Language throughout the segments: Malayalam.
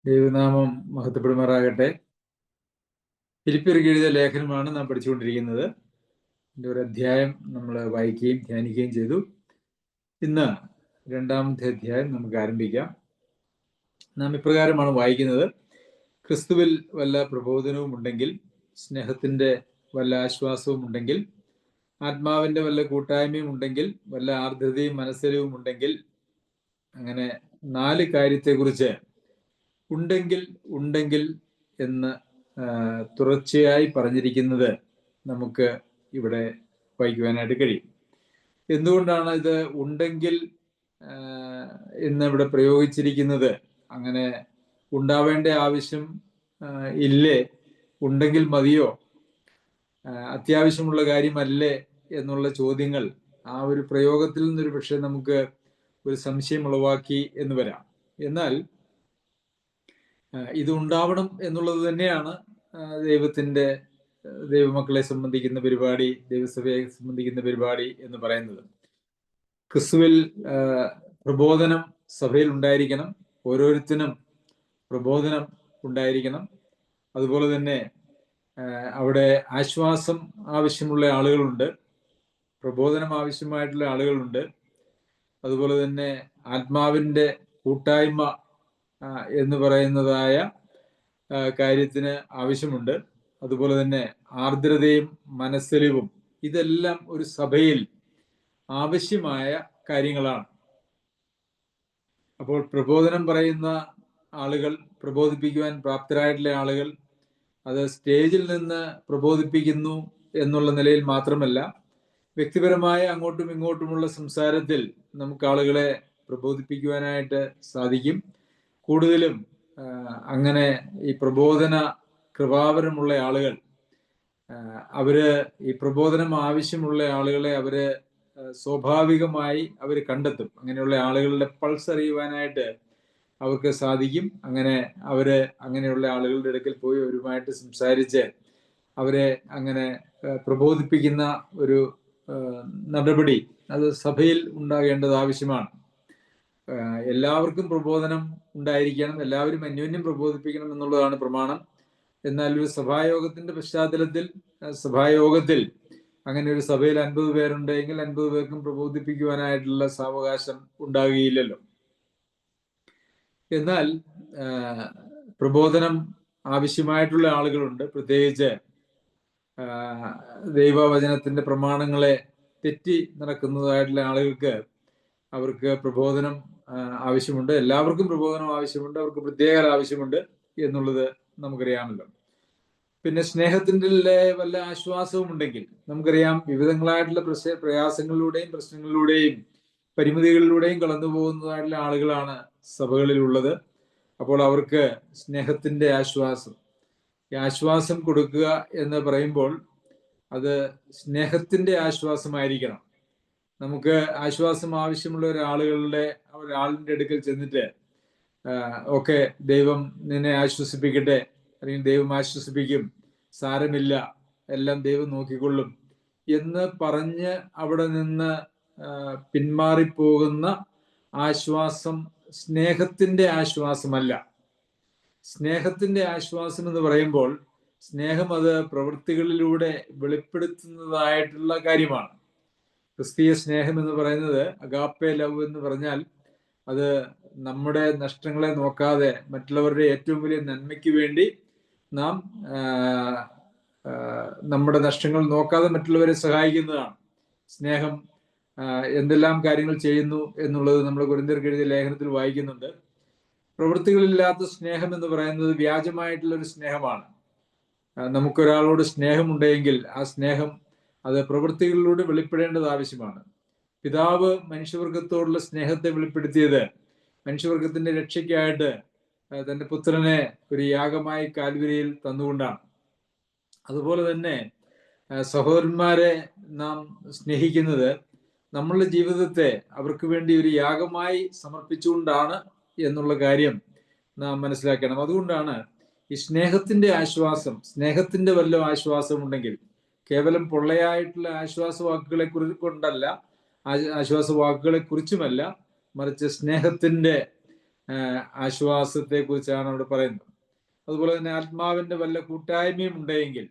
ദൈവനാമം മഹത്വപ്പെടുമാറാകട്ടെ. ഫിലിപ്പിയർക്ക് എഴുതിയ ലേഖനമാണ് നാം പഠിച്ചുകൊണ്ടിരിക്കുന്നത്. ഇതിൻ്റെ ഒരു അധ്യായം നമ്മൾ വായിക്കുകയും ധ്യാനിക്കുകയും ചെയ്തു. ഇന്ന് രണ്ടാമത്തെ അധ്യായം നമുക്ക് ആരംഭിക്കാം. നാം ഇപ്രകാരമാണ് വായിക്കുന്നത്: ക്രിസ്തുവിൽ വല്ല പ്രബോധനവും ഉണ്ടെങ്കിൽ, സ്നേഹത്തിൻ്റെ വല്ല ആശ്വാസവും ഉണ്ടെങ്കിൽ, ആത്മാവിൻ്റെ വല്ല കൂട്ടായ്മയും ഉണ്ടെങ്കിൽ, വല്ല ആർദ്രതയും മനസ്സലിവും ഉണ്ടെങ്കിൽ, അങ്ങനെ 4 കാര്യത്തെക്കുറിച്ച് ഉണ്ടെങ്കിൽ ഉണ്ടെങ്കിൽ എന്ന് തുടർച്ചയായി പറഞ്ഞിരിക്കുന്നത് നമുക്ക് ഇവിടെ വായിക്കുവാനായിട്ട് കഴിയും. എന്തുകൊണ്ടാണ് ഇത് ഉണ്ടെങ്കിൽ എന്നിവിടെ പ്രയോഗിച്ചിരിക്കുന്നത്? അങ്ങനെ ഉണ്ടാവേണ്ട ആവശ്യം ഇല്ലേ? ഉണ്ടെങ്കിൽ മതിയോ? അത്യാവശ്യമുള്ള കാര്യമല്ലേ എന്നുള്ള ചോദ്യങ്ങൾ ആ ഒരു പ്രയോഗത്തിൽ നിന്നൊരു പക്ഷേ നമുക്ക് ഒരു സംശയം ഉളവാക്കി എന്ന് വരാം. എന്നാൽ ഇത് ഉണ്ടാവണം എന്നുള്ളത് തന്നെയാണ് ദൈവമക്കളെ സംബന്ധിക്കുന്ന പരിപാടി, ദൈവസഭയെ സംബന്ധിക്കുന്ന പരിപാടി എന്ന് പറയുന്നത്. ക്രിസ്തുവിൽ പ്രബോധനം സഭയിൽ ഉണ്ടായിരിക്കണം. ഓരോരുത്തരും പ്രബോധനം ഉണ്ടായിരിക്കണം. അതുപോലെ തന്നെ അവിടെ ആശ്വാസം ആവശ്യമുള്ള ആളുകളുണ്ട്, പ്രബോധനം ആവശ്യമായിട്ടുള്ള ആളുകളുണ്ട്. അതുപോലെ തന്നെ ആത്മാവിൻ്റെ കൂട്ടായ്മ എന്ന് പറയുന്നതായ കാര്യത്തിന് ആവശ്യമുണ്ട്. അതുപോലെ തന്നെ ആർദ്രതയും മനസ്സലിവും, ഇതെല്ലാം ഒരു സഭയിൽ ആവശ്യമായ കാര്യങ്ങളാണ്. അപ്പോൾ പ്രബോധനം പറയുന്ന ആളുകൾ, പ്രബോധിപ്പിക്കുവാൻ പ്രാപ്തരായിട്ടുള്ള ആളുകൾ, അത് സ്റ്റേജിൽ നിന്ന് പ്രബോധിപ്പിക്കുന്നു എന്നുള്ള നിലയിൽ മാത്രമല്ല, വ്യക്തിപരമായ അങ്ങോട്ടും ഇങ്ങോട്ടുമുള്ള സംസാരത്തിൽ നമുക്ക് ആളുകളെ പ്രബോധിപ്പിക്കുവാനായിട്ട് സാധിക്കും. കൂടുതലും അങ്ങനെ ഈ പ്രബോധന കൃപാവരമുള്ള ആളുകൾ, ഈ പ്രബോധനം ആവശ്യമുള്ള ആളുകളെ സ്വാഭാവികമായി കണ്ടെത്തും. അങ്ങനെയുള്ള ആളുകളുടെ പൾസ് അറിയുവാനായിട്ട് അവർക്ക് സാധിക്കും. അങ്ങനെയുള്ള ആളുകളുടെ അടുക്കൽ പോയി അവരുമായിട്ട് സംസാരിച്ച് അവരെ അങ്ങനെ പ്രബോധിപ്പിക്കുന്ന ഒരു നടപടി അത് സഭയിൽ ഉണ്ടാകേണ്ടത് ആവശ്യമാണ്. എല്ലാവർക്കും പ്രബോധനം ഉണ്ടായിരിക്കണം, എല്ലാവരും അന്യോന്യം പ്രബോധിപ്പിക്കണം എന്നുള്ളതാണ് പ്രമാണം. എന്നാൽ ഒരു സഭായോഗത്തിന്റെ പശ്ചാത്തലത്തിൽ, സഭായോഗത്തിൽ അങ്ങനെ ഒരു സഭയിൽ 50 പേരുണ്ടെങ്കിൽ 50 പേർക്കും പ്രബോധിപ്പിക്കുവാനായിട്ടുള്ള സാവകാശം ഉണ്ടാകുകയില്ലല്ലോ. എന്നാൽ പ്രബോധനം ആവശ്യമായിട്ടുള്ള ആളുകളുണ്ട്. പ്രത്യേകിച്ച് ദൈവവചനത്തിന്റെ പ്രമാണങ്ങളെ തെറ്റി നടക്കുന്നതായിട്ടുള്ള ആളുകൾക്ക് അവർക്ക് പ്രബോധനം ആവശ്യമുണ്ട്. എല്ലാവർക്കും പ്രബോധനം ആവശ്യമുണ്ട്, അവർക്ക് പ്രത്യേക ആവശ്യമുണ്ട് എന്നുള്ളത് നമുക്കറിയാമല്ലോ. പിന്നെ സ്നേഹത്തിൻ്റെ വല്ല ആശ്വാസവും ഉണ്ടെങ്കിൽ, നമുക്കറിയാം വിവിധങ്ങളായിട്ടുള്ള പ്രയാസങ്ങളിലൂടെയും പ്രശ്നങ്ങളിലൂടെയും പരിമിതികളിലൂടെയും കടന്നു പോകുന്നതായിട്ടുള്ള ആളുകളാണ് സഭകളിലുള്ളത്. അപ്പോൾ അവർക്ക് സ്നേഹത്തിൻ്റെ ആശ്വാസം, ഈ ആശ്വാസം കൊടുക്കുക എന്ന് പറയുമ്പോൾ അത് സ്നേഹത്തിൻ്റെ ആശ്വാസമായിരിക്കണം. നമുക്ക് ആശ്വാസം ആവശ്യമുള്ള ഒരാളിൻ്റെ അടുക്കൽ ചെന്നിട്ട് ഓക്കെ, ദൈവം നിന്നെ ആശ്വസിപ്പിക്കട്ടെ, അല്ലെങ്കിൽ ദൈവം ആശ്വസിപ്പിക്കും, സാരമില്ല, എല്ലാം ദൈവം നോക്കിക്കൊള്ളും എന്ന് പറഞ്ഞ് അവിടെ നിന്ന് പിന്മാറിപ്പോകുന്ന ആശ്വാസം സ്നേഹത്തിൻ്റെ ആശ്വാസമല്ല. സ്നേഹത്തിൻ്റെ ആശ്വാസം എന്ന് പറയുമ്പോൾ സ്നേഹം അത് പ്രവൃത്തികളിലൂടെ വെളിപ്പെടുത്തുന്നതായിട്ടുള്ള കാര്യമാണ്. ക്രിസ്തീയ സ്നേഹം എന്ന് പറയുന്നത്, അഗാപ്പെ ലവ് എന്ന് പറഞ്ഞാൽ, അത് നമ്മുടെ നഷ്ടങ്ങളെ നോക്കാതെ മറ്റുള്ളവരുടെ ഏറ്റവും വലിയ നന്മയ്ക്ക് വേണ്ടി നാം നമ്മുടെ നഷ്ടങ്ങൾ നോക്കാതെ മറ്റുള്ളവരെ സഹായിക്കുന്നതാണ് സ്നേഹം. എന്തെല്ലാം കാര്യങ്ങൾ ചെയ്യുന്നു എന്നുള്ളത് നമ്മൾ കൊരിന്ത്യർക്ക് എഴുതിയ ലേഖനത്തിൽ വായിക്കുന്നുണ്ട്. പ്രവൃത്തികളില്ലാത്ത സ്നേഹം എന്ന് പറയുന്നത് വ്യാജമായിട്ടുള്ളൊരു സ്നേഹമാണ്. നമുക്കൊരാളോട് സ്നേഹമുണ്ടെങ്കിൽ ആ സ്നേഹം അത് പ്രവൃത്തികളിലൂടെ വെളിപ്പെടേണ്ടത് ആവശ്യമാണ്. പിതാവ് മനുഷ്യവർഗത്തോടുള്ള സ്നേഹത്തെ വെളിപ്പെടുത്തിയത് മനുഷ്യവർഗത്തിന്റെ രക്ഷയ്ക്കായിട്ട് തൻ്റെ പുത്രനെ ഒരു യാഗമായി കാൽവരിയിൽ തന്നുകൊണ്ടാണ്. അതുപോലെ തന്നെ സഹോദരന്മാരെ നാം സ്നേഹിക്കുന്നത് നമ്മളുടെ ജീവിതത്തെ അവർക്ക് വേണ്ടി ഒരു യാഗമായി സമർപ്പിച്ചുകൊണ്ടാണ് എന്നുള്ള കാര്യം നാം മനസ്സിലാക്കണം. അതുകൊണ്ടാണ് ഈ സ്നേഹത്തിന്റെ ആശ്വാസം, സ്നേഹത്തിന്റെ വല്ല ആശ്വാസം ഉണ്ടെങ്കിൽ, കേവലം പൊള്ളയായിട്ടുള്ള ആശ്വാസവാക്കുകളെ കൊണ്ടല്ല, ആശ്വാസവാക്കുകളെ കുറിച്ചുമല്ല, മറിച്ച് സ്നേഹത്തിന്റെ ആശ്വാസത്തെക്കുറിച്ചാണ് അവിടെ പറയുന്നത്. അതുപോലെ തന്നെ ആത്മാവിന്റെ വല്ല കൂട്ടായ്മയും ഉണ്ടെങ്കിൽ,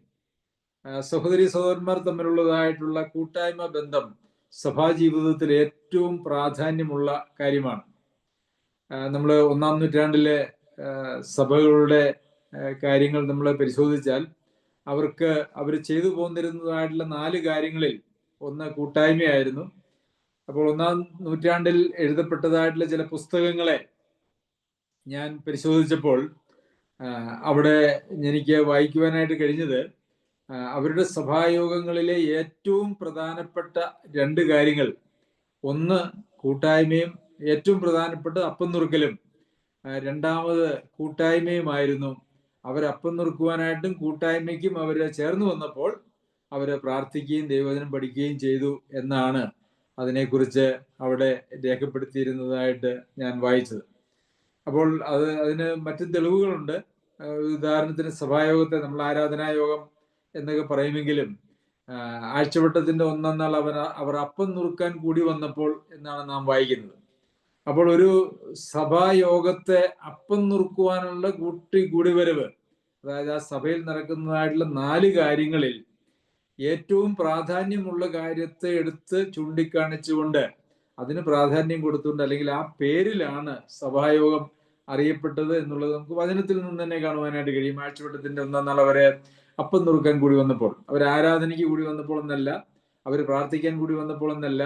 സഹോദരി സഹോദരന്മാർ തമ്മിലുള്ളതായിട്ടുള്ള കൂട്ടായ്മ ബന്ധം സഭാജീവിതത്തിൽ ഏറ്റവും പ്രാധാന്യമുള്ള കാര്യമാണ്. നമ്മൾ 1-ാം നൂറ്റാണ്ടിലെ സഭകളുടെ കാര്യങ്ങൾ നമ്മൾ പരിശോധിച്ചാൽ അവർ ചെയ്തു പോന്നിരുന്നതായിട്ടുള്ള 4 കാര്യങ്ങളിൽ ഒന്ന് കൂട്ടായ്മയായിരുന്നു. അപ്പോൾ 1-ാം നൂറ്റാണ്ടിൽ എഴുതപ്പെട്ടതായിട്ടുള്ള ചില പുസ്തകങ്ങളെ ഞാൻ പരിശോധിച്ചപ്പോൾ അവിടെ എനിക്ക് വായിക്കുവാനായിട്ട് കഴിഞ്ഞത് അവരുടെ സഭായോഗങ്ങളിലെ ഏറ്റവും പ്രധാനപ്പെട്ട 2 കാര്യങ്ങൾ, ഒന്ന് കൂട്ടായ്മയും, ഏറ്റവും പ്രധാനപ്പെട്ട അപ്പം നുറുക്കലും, രണ്ടാമത് കൂട്ടായ്മയുമായിരുന്നു. അവരപ്പം നുറുക്കുവാനായിട്ടും കൂട്ടായ്മയ്ക്കും അവര് ചേർന്ന് വന്നപ്പോൾ അവര് പ്രാർത്ഥിക്കുകയും ദൈവവചനം പഠിക്കുകയും ചെയ്തു എന്നാണ് അതിനെക്കുറിച്ച് അവിടെ രേഖപ്പെടുത്തിയിരുന്നതായിട്ട് ഞാൻ വായിച്ചത്. അപ്പോൾ അതിന് മറ്റു തെളിവുകളുണ്ട്. ഉദാഹരണത്തിന് സഭായോഗത്തെ നമ്മൾ ആരാധനായോഗം എന്നൊക്കെ പറയുമെങ്കിലും ആഴ്ചവട്ടത്തിന്റെ 1-ാം നാൾ അവർ അപ്പം നുറുക്കാൻ കൂടി വന്നപ്പോൾ എന്നാണ് നാം വായിക്കുന്നത്. അപ്പോൾ ഒരു സഭായോഗത്തെ അപ്പം നുറുക്കുവാനുള്ള കൂടിവരവ്, അതായത് ആ സഭയിൽ നടക്കുന്നതായിട്ടുള്ള 4 കാര്യങ്ങളിൽ ഏറ്റവും പ്രാധാന്യമുള്ള കാര്യത്തെ എടുത്ത് ചൂണ്ടിക്കാണിച്ചുകൊണ്ട് അതിന് പ്രാധാന്യം കൊടുത്തുകൊണ്ട്, അല്ലെങ്കിൽ ആ പേരിലാണ് സഭായോഗം അറിയപ്പെട്ടത് എന്നുള്ളത് നമുക്ക് വചനത്തിൽ നിന്ന് തന്നെ കാണുവാനായിട്ട് കഴിയും. ആഴ്ചവട്ടത്തിന്റെ 1-ാം നാൾ അവരെ അപ്പം നുറുക്കാൻ കൂടി വന്നപ്പോൾ, അവർ ആരാധനയ്ക്ക് കൂടി വന്നപ്പോൾ എന്നല്ല, അവർ പ്രാർത്ഥിക്കാൻ കൂടി വന്നപ്പോൾ എന്നല്ല,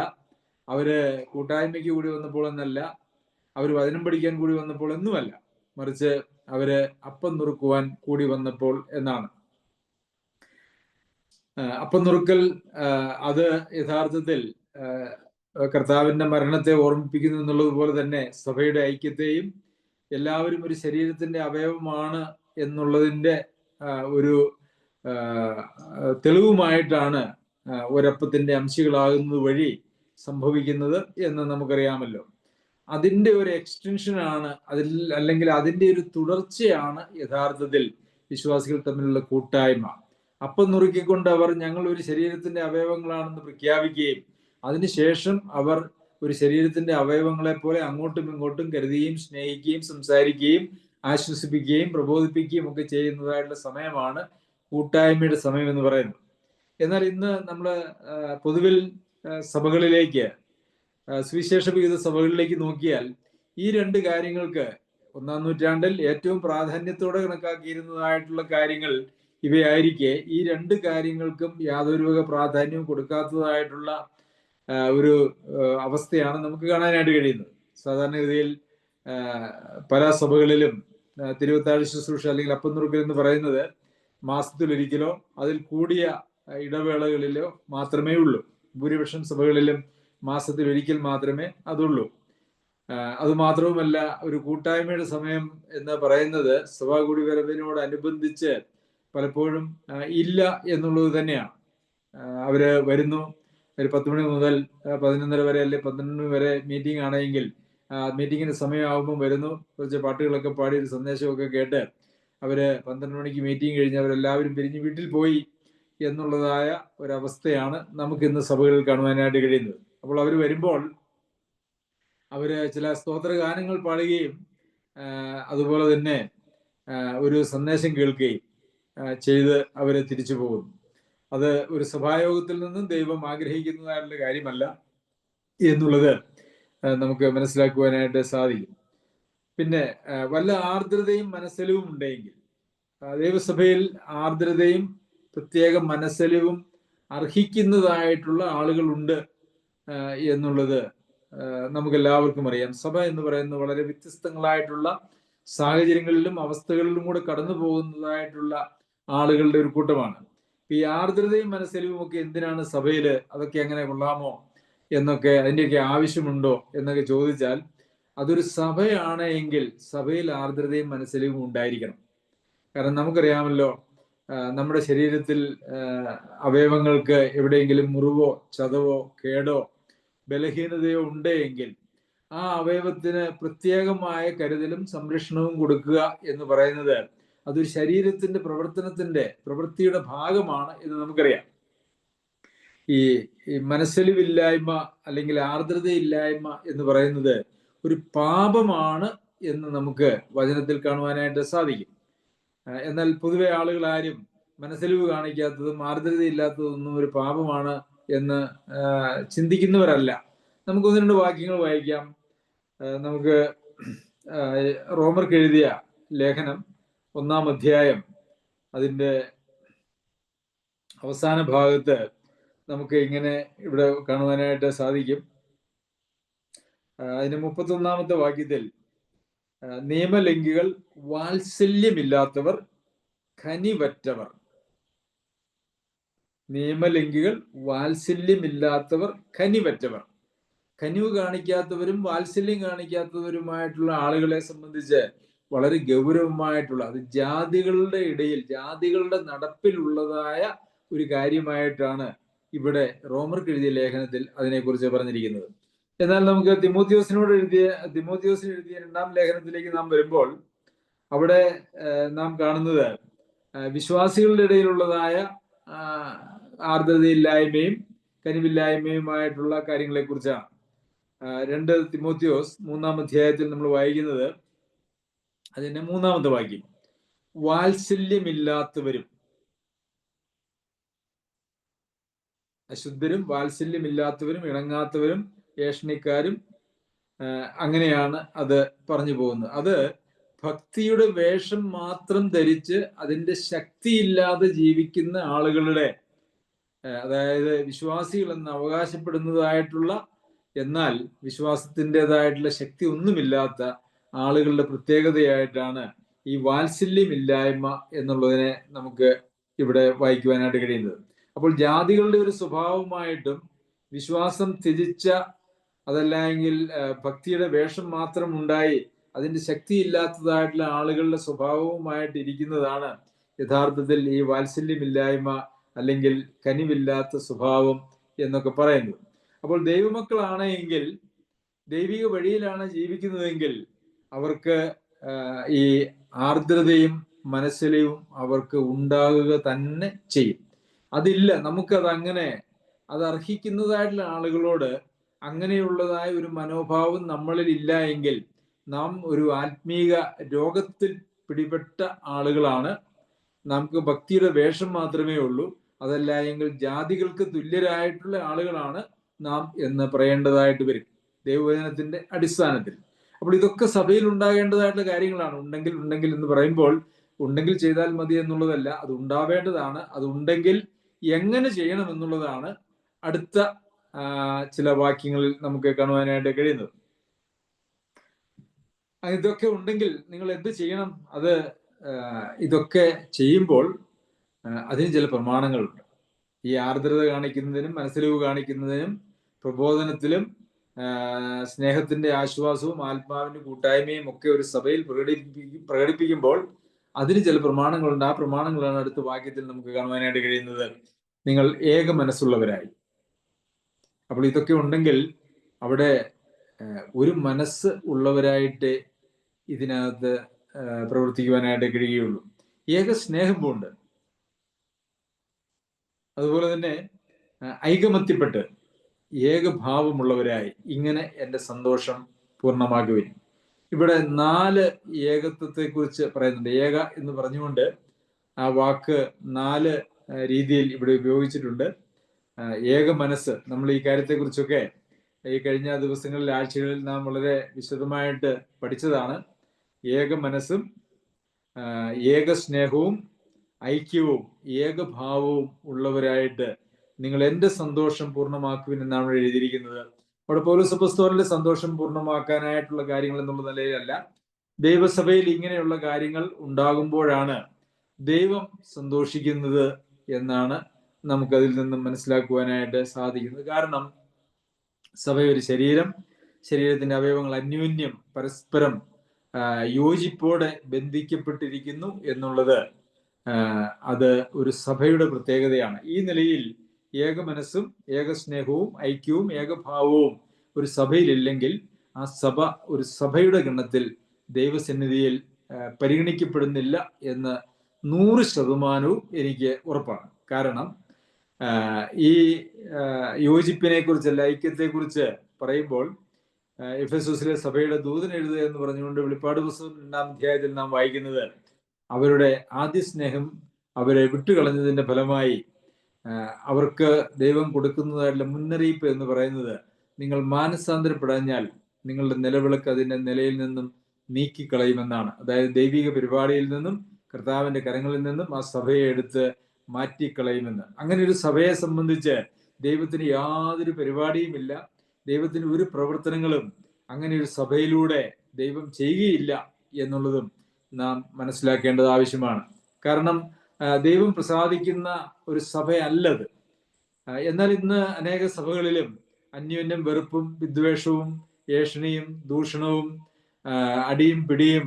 അവര് കൂട്ടായ്മയ്ക്ക് കൂടി വന്നപ്പോൾ എന്നല്ല, അവർ വചനം പഠിക്കാൻ കൂടി വന്നപ്പോൾ എന്നുമല്ല, മറിച്ച് അവര് അപ്പം നുറുക്കുവാൻ കൂടി വന്നപ്പോൾ എന്നാണ്. അപ്പം നുറുക്കൽ അത് യഥാർത്ഥത്തിൽ കർത്താവിന്റെ മരണത്തെ ഓർമ്മിപ്പിക്കുന്നു എന്നുള്ളതുപോലെ തന്നെ സഭയുടെ ഐക്യത്തെയും, എല്ലാവരും ഒരു ശരീരത്തിന്റെ അവയവമാണ് എന്നുള്ളതിന്റെ ഒരു തെളിവുമായിട്ടാണ് ഒരപ്പത്തിന്റെ അംശികളാകുന്നത് വഴി സംഭവിക്കുന്നത് എന്ന് നമുക്കറിയാമല്ലോ. അതിന്റെ ഒരു എക്സ്റ്റൻഷനാണ് അല്ലെങ്കിൽ അതിന്റെ ഒരു തുടർച്ചയാണ് യഥാർത്ഥത്തിൽ വിശ്വാസികൾ തമ്മിലുള്ള കൂട്ടായ്മ. അപ്പം നുറുക്കിക്കൊണ്ട് അവർ ഞങ്ങൾ ഒരു ശരീരത്തിന്റെ അവയവങ്ങളാണെന്ന് പ്രഖ്യാപിക്കുകയും അതിനുശേഷം അവർ ഒരു ശരീരത്തിന്റെ അവയവങ്ങളെ പോലെ അങ്ങോട്ടും ഇങ്ങോട്ടും കരുതുകയും സ്നേഹിക്കുകയും സംസാരിക്കുകയും ആശ്വസിപ്പിക്കുകയും പ്രബോധിപ്പിക്കുകയും ഒക്കെ ചെയ്യുന്നതായിട്ടുള്ള സമയമാണ് കൂട്ടായ്മയുടെ സമയം എന്ന് പറയുന്നത്. എന്നാൽ ഇന്ന് നമ്മൾ പൊതുവിൽ സഭകളിലേക്ക്, സുവിശേഷ വിഹിത സഭകളിലേക്ക് നോക്കിയാൽ ഈ 2 കാര്യങ്ങൾക്ക് 1-ാം നൂറ്റാണ്ടിൽ ഏറ്റവും പ്രാധാന്യത്തോടെ കണക്കാക്കിയിരുന്നതായിട്ടുള്ള കാര്യങ്ങൾ ഇവയായിരിക്കെ ഈ 2 കാര്യങ്ങൾക്കും യാതൊരു വക പ്രാധാന്യവും കൊടുക്കാത്തതായിട്ടുള്ള ഒരു അവസ്ഥയാണ് നമുക്ക് കാണാനായിട്ട് കഴിയുന്നത്. സാധാരണഗതിയിൽ പല സഭകളിലും തിരുവത്താഴ ശുശ്രൂഷ അല്ലെങ്കിൽ അപ്പം നുറുക്കൽ എന്ന് പറയുന്നത് മാസത്തിലൊരിക്കലോ അതിൽ കൂടിയ ഇടവേളകളിലോ മാത്രമേ ഉള്ളൂ. ഭൂരിപക്ഷം സഭകളിലും മാസത്തിലൊരിക്കൽ മാത്രമേ അതുള്ളൂ. അതുമാത്രവുമല്ല, ഒരു കൂട്ടായ്മയുടെ സമയം എന്ന് പറയുന്നത് സഭാ കൂടിവരവിനോടനുബന്ധിച്ച് പലപ്പോഴും ഇല്ല എന്നുള്ളത് തന്നെയാണ്. അവര് വരുന്നു, ഒരു 10 മണി മുതൽ 11:30 വരെ അല്ലെങ്കിൽ 12 വരെ മീറ്റിംഗ് ആണെങ്കിൽ മീറ്റിങ്ങിന്റെ സമയമാകുമ്പോൾ വരുന്നു, കുറച്ച് പാട്ടുകളൊക്കെ പാടി ഒരു സന്ദേശമൊക്കെ കേട്ട് അവര് 12 മണിക്ക് മീറ്റിംഗ് കഴിഞ്ഞ് അവരെല്ലാവരും പിരിഞ്ഞ് വീട്ടിൽ പോയി എന്നുള്ളതായ ഒരവസ്ഥയാണ് നമുക്ക് ഇന്ന് സഭകളിൽ കാണുവാനായിട്ട് കഴിയുന്നത്. അപ്പോൾ അവർ വരുമ്പോൾ അവര് ചില സ്തോത്ര ഗാനങ്ങൾ പാടുകയും അതുപോലെ തന്നെ ഒരു സന്ദേശം കേൾക്കുകയും ചെയ്ത് അവര് തിരിച്ചു പോകുന്നു. അത് ഒരു സഭായോഗത്തിൽ നിന്നും ദൈവം ആഗ്രഹിക്കുന്നതായിട്ടുള്ള കാര്യമല്ല എന്നുള്ളത് നമുക്ക് മനസ്സിലാക്കുവാനായിട്ട് സാധിക്കും. പിന്നെ വല്ല ആർദ്രതയും മനസ്സലിവും ഉണ്ടെങ്കിൽ, ദൈവസഭയിൽ ആർദ്രതയും പ്രത്യേക മനസ്സലിവും അർഹിക്കുന്നതായിട്ടുള്ള ആളുകളുണ്ട് എന്നുള്ളത് നമുക്കെല്ലാവർക്കും അറിയാം. സഭ എന്ന് പറയുന്നത് വളരെ വ്യത്യസ്തങ്ങളായിട്ടുള്ള സാഹചര്യങ്ങളിലും അവസ്ഥകളിലും കൂടെ കടന്നു പോകുന്നതായിട്ടുള്ള ആളുകളുടെ ഒരു കൂട്ടമാണ്. ഈ ആർദ്രതയും മനസ്സലിവും ഒക്കെ എന്തിനാണ് സഭയിൽ, അതൊക്കെ എങ്ങനെ കൊള്ളാമോ എന്നൊക്കെ, അതിൻ്റെയൊക്കെ ആവശ്യമുണ്ടോ എന്നൊക്കെ ചോദിച്ചാൽ, അതൊരു സഭയാണ് എങ്കിൽ സഭയിൽ ആർദ്രതയും മനസ്സലിവും ഉണ്ടായിരിക്കണം. കാരണം നമുക്കറിയാമല്ലോ, നമ്മുടെ ശരീരത്തിൽ അവയവങ്ങൾക്ക് എവിടെയെങ്കിലും മുറിവോ ചതവോ കേടോ ബലഹീനതയോ ഉണ്ടെങ്കിൽ ആ അവയവത്തിന് പ്രത്യേകമായ കരുതലും സംരക്ഷണവും കൊടുക്കുക എന്ന് പറയുന്നത് അതൊരു ശരീരത്തിന്റെ പ്രവൃത്തിയുടെ ഭാഗമാണ് എന്ന് നമുക്കറിയാം. ഈ മനസ്സലിവില്ലായ്മ അല്ലെങ്കിൽ ആർദ്രതയില്ലായ്മ എന്ന് പറയുന്നത് ഒരു പാപമാണ് എന്ന് നമുക്ക് വചനത്തിൽ കാണുവാനായിട്ട് സാധിക്കും. എന്നാൽ പൊതുവെ ആളുകൾ ആരും മനസ്സലിവ് കാണിക്കാത്തതും ആർദ്രതയില്ലാത്തതൊന്നും ഒരു പാപമാണ് എന്ന് ചിന്തിക്കുന്നവരല്ല. നമുക്ക് ഒന്ന് രണ്ട് വാക്യങ്ങൾ വായിക്കാം. നമുക്ക് റോമർക്ക് എഴുതിയ ലേഖനം 1-ാം അധ്യായം അതിൻ്റെ അവസാന ഭാഗത്ത് നമുക്ക് ഇങ്ങനെ ഇവിടെ കാണുവാനായിട്ട് സാധിക്കും. അതിന് 31-ാമത്തെ വാക്യത്തിൽ നിയമലംഘികൾ, വാത്സല്യമില്ലാത്തവർ, കനിവറ്റവർ. നിയമലംഘികൾ, വാത്സല്യമില്ലാത്തവർ, കനിവറ്റവർ. കനിവ് കാണിക്കാത്തവരും വാത്സല്യം കാണിക്കാത്തവരുമായിട്ടുള്ള ആളുകളെ സംബന്ധിച്ച് വളരെ ഗൗരവമായിട്ടുള്ള, അത് ജാതികളുടെ ഇടയിൽ, ജാതികളുടെ നടപ്പിലുള്ളതായ ഒരു കാര്യമായിട്ടാണ് ഇവിടെ റോമർക്ക് എഴുതിയ ലേഖനത്തിൽ അതിനെക്കുറിച്ച് പറഞ്ഞിരിക്കുന്നത്. എന്നാൽ നമുക്ക് തിമോത്തിയോസിന് എഴുതിയ 2-ാം ലേഖനത്തിലേക്ക് നാം വരുമ്പോൾ അവിടെ നാം കാണുന്നത് വിശ്വാസികളുടെ ഇടയിലുള്ളതായ ആർദ്രതയില്ലായ്മയും കനിവില്ലായ്മയുമായിട്ടുള്ള കാര്യങ്ങളെ കുറിച്ചാണ്. 2 തിമോത്തിയോസ് 3-ാം അധ്യായത്തിൽ നമ്മൾ വായിക്കുന്നത് അതിന്റെ 3-ാമത്തെ വാക്യം, വാത്സല്യമില്ലാത്തവരും, അശുദ്ധരും, വാത്സല്യമില്ലാത്തവരും, ഇണങ്ങാത്തവരും, ഏഷണിക്കാരും, അങ്ങനെയാണ് അത് പറഞ്ഞു പോകുന്നത്. അത് ഭക്തിയുടെ വേഷം മാത്രം ധരിച്ച് അതിന്റെ ശക്തിയില്ലാതെ ജീവിക്കുന്ന ആളുകളുടെ, അതായത് വിശ്വാസികൾ എന്ന് അവകാശപ്പെടുന്നതായിട്ടുള്ള എന്നാൽ വിശ്വാസത്തിൻ്റെതായിട്ടുള്ള ശക്തി ഒന്നുമില്ലാത്ത ആളുകളുടെ പ്രത്യേകതയായിട്ടാണ് ഈ വാത്സല്യമില്ലായ്മ എന്നുള്ളതിനെ നമുക്ക് ഇവിടെ വായിക്കുവാനായിട്ട് കഴിയുന്നത്. അപ്പോൾ ജാതികളുടെ ഒരു സ്വഭാവമായിട്ടും വിശ്വാസം ത്യജിച്ച, അതല്ലെങ്കിൽ ഭക്തിയുടെ വേഷം മാത്രം ഉണ്ടായി അതിന്റെ ശക്തിയില്ലാത്തതായിട്ടുള്ള ആളുകളുടെ സ്വഭാവവുമായിട്ട് ഇരിക്കുന്നതാണ് യഥാർത്ഥത്തിൽ ഈ വാത്സല്യമില്ലായ്മ അല്ലെങ്കിൽ കനിവില്ലാത്ത സ്വഭാവം എന്നൊക്കെ പറയുന്നത്. അപ്പോൾ ദൈവമക്കളാണ് എങ്കിൽ, ദൈവിക വഴിയിലാണ് ജീവിക്കുന്നതെങ്കിൽ അവർക്ക് ഈ ആർദ്രതയും മനസ്സിലെയും അവർക്ക് ഉണ്ടാകുക തന്നെ ചെയ്യും. അതില്ല, നമുക്കത് അങ്ങനെ, അത് അർഹിക്കുന്നതായിട്ടുള്ള ആളുകളോട് അങ്ങനെയുള്ളതായ ഒരു മനോഭാവം നമ്മളിൽ ഇല്ല എങ്കിൽ നാം ഒരു ആത്മീക രോഗത്തിൽ പിടിപെട്ട ആളുകളാണ്. നമുക്ക് ഭക്തിയുടെ വേഷം മാത്രമേ ഉള്ളൂ, അതല്ല എങ്കിൽ ജാതികൾക്ക് തുല്യരായിട്ടുള്ള ആളുകളാണ് നാം എന്ന് പറയേണ്ടതായിട്ട് വരും ദൈവവചനത്തിന്റെ അടിസ്ഥാനത്തിൽ. അപ്പോൾ ഇതൊക്കെ സഭയിൽ ഉണ്ടാകേണ്ടതായിട്ടുള്ള കാര്യങ്ങളാണ്. ഉണ്ടെങ്കിൽ എന്ന് പറയുമ്പോൾ ഉണ്ടെങ്കിൽ ചെയ്താൽ മതി എന്നുള്ളതല്ല, അത് ഉണ്ടാവേണ്ടതാണ്. അത് ഉണ്ടെങ്കിൽ എങ്ങനെ ചെയ്യണം എന്നുള്ളതാണ് അടുത്ത ചില വാക്യങ്ങളിൽ നമുക്ക് കാണുവാനായിട്ട് കഴിയുന്നത്. ഇതൊക്കെ ഉണ്ടെങ്കിൽ നിങ്ങൾ എന്ത് ചെയ്യണം? അത് ഇതൊക്കെ ചെയ്യുമ്പോൾ അതിന് ചില പ്രമാണങ്ങളുണ്ട്. ഈ ആർദ്രത കാണിക്കുന്നതിനും മനസ്സിലിവ് കാണിക്കുന്നതിനും പ്രബോധനത്തിലും സ്നേഹത്തിന്റെ ആശ്വാസവും ആത്മാവിന്റെ കൂട്ടായ്മയും ഒക്കെ ഒരു സഭയിൽ പ്രകടിപ്പിക്കുമ്പോൾ അതിന് ചില പ്രമാണങ്ങളുണ്ട്. ആ പ്രമാണങ്ങളാണ് അടുത്ത വാക്യത്തിൽ നമുക്ക് കാണുവാനായിട്ട് കഴിയുന്നത്. നിങ്ങൾ ഏക മനസ്സുള്ളവരായി. അപ്പോൾ ഇതൊക്കെ ഉണ്ടെങ്കിൽ അവിടെ ഒരു മനസ്സ് ഉള്ളവരായിട്ട് ഇതിനകത്ത് പ്രവർത്തിക്കുവാനായിട്ട് കഴിയുകയുള്ളൂ. ഏക സ്നേഹം പൂണ്ട്, അതുപോലെ തന്നെ ഐകമത്യപ്പെട്ട് ഏകഭാവമുള്ളവരായി ഇങ്ങനെ എൻ്റെ സന്തോഷം പൂർണ്ണമാക്കുവിൻ. ഇവിടെ 4 ഏകത്വത്തെ കുറിച്ച് പറയുന്നുണ്ട്. ഏക എന്ന് പറഞ്ഞുകൊണ്ട് ആ വാക്ക് 4 രീതിയിൽ ഇവിടെ ഉപയോഗിച്ചിട്ടുണ്ട്. ഏക മനസ്സ്, നമ്മൾ ഈ കാര്യത്തെക്കുറിച്ചൊക്കെ ഈ കഴിഞ്ഞ ദിവസങ്ങളിൽ, ആഴ്ചകളിൽ നാം വളരെ വിശദമായിട്ട് പഠിച്ചതാണ്. ഏക മനസ്സും ഏക സ്നേഹവും ഐക്യവും ഏകഭാവവും ഉള്ളവരായിട്ട് നിങ്ങൾ എൻ്റെ സന്തോഷം പൂർണ്ണമാക്കുവിൻ എന്നാണ് എഴുതിയിരിക്കുന്നത്. അവിടെ പൗലോസ് അപ്പോസ്തലന്റെ സന്തോഷം പൂർണ്ണമാക്കാനായിട്ടുള്ള കാര്യങ്ങൾ എന്നുള്ള നിലയിലല്ല, ദൈവസഭയിൽ ഇങ്ങനെയുള്ള കാര്യങ്ങൾ ഉണ്ടാകുമ്പോഴാണ് ദൈവം സന്തോഷിക്കുന്നത് എന്നാണ് നമുക്കതിൽ നിന്നും മനസ്സിലാക്കുവാനായിട്ട് സാധിക്കുന്നത്. കാരണം സഭ ഒരു ശരീരം, ശരീരത്തിന്റെ അവയവങ്ങൾ അന്യോന്യം പരസ്പരം യോജിപ്പോടെ ബന്ധിക്കപ്പെട്ടിരിക്കുന്നു എന്നുള്ളത് അത് ഒരു സഭയുടെ പ്രത്യേകതയാണ്. ഈ നിലയിൽ ഏക മനസ്സും ഏക സ്നേഹവും ഐക്യവും ഏകഭാവവും ഒരു സഭയിലില്ലെങ്കിൽ ആ സഭ ഒരു സഭയുടെ ഗണത്തിൽ ദൈവസന്നിധിയിൽ പരിഗണിക്കപ്പെടുന്നില്ല എന്ന് 100% എനിക്ക് ഉറപ്പാണ്. കാരണം ഈ യോജിപ്പിനെ കുറിച്ചല്ല, ഐക്യത്തെ കുറിച്ച് പറയുമ്പോൾ എഫെസോസിലെ സഭയുടെ ദൂതൻ എഴുതുക എന്ന് പറഞ്ഞുകൊണ്ട് വെളിപ്പാട് പുസ്തകം 2-ാം അധ്യായത്തിൽ നാം വായിക്കുന്നത് അവരുടെ ആദ്യ സ്നേഹം അവരെ വിട്ടുകളഞ്ഞതിന്റെ ഫലമായി അവർക്ക് ദൈവം കൊടുക്കുന്നതായിട്ടുള്ള മുന്നറിയിപ്പ് എന്ന് പറയുന്നത്, നിങ്ങൾ മാനസാന്തരപ്പെടാഞ്ഞാൽ നിങ്ങളുടെ നിലവിളക്ക് അതിന്റെ നിലയിൽ നിന്നും നീക്കിക്കളയുമെന്നാണ്. അതായത് ദൈവിക പരിപാടിയിൽ നിന്നും കർത്താവിന്റെ കരങ്ങളിൽ നിന്നും ആ സഭയെ എടുത്ത് മാറ്റിക്കളയുമെന്ന്. അങ്ങനെ ഒരു സഭയെ സംബന്ധിച്ച് ദൈവത്തിന് യാതൊരു പരിപാടിയുമില്ല, ദൈവത്തിന് ഒരു പ്രവർത്തനങ്ങളും അങ്ങനെ ഒരു സഭയിലൂടെ ദൈവം ചെയ്യുകയില്ല എന്നുള്ളതും നാം മനസ്സിലാക്കേണ്ടത് ആവശ്യമാണ്. കാരണം ദൈവം പ്രസാദിക്കുന്ന ഒരു സഭയല്ലത്. എന്നാൽ ഇന്ന് അനേക സഭകളിലും അന്യോന്യം വെറുപ്പും വിദ്വേഷവും ഏഷണിയും ദൂഷണവും അടിയും പിടിയും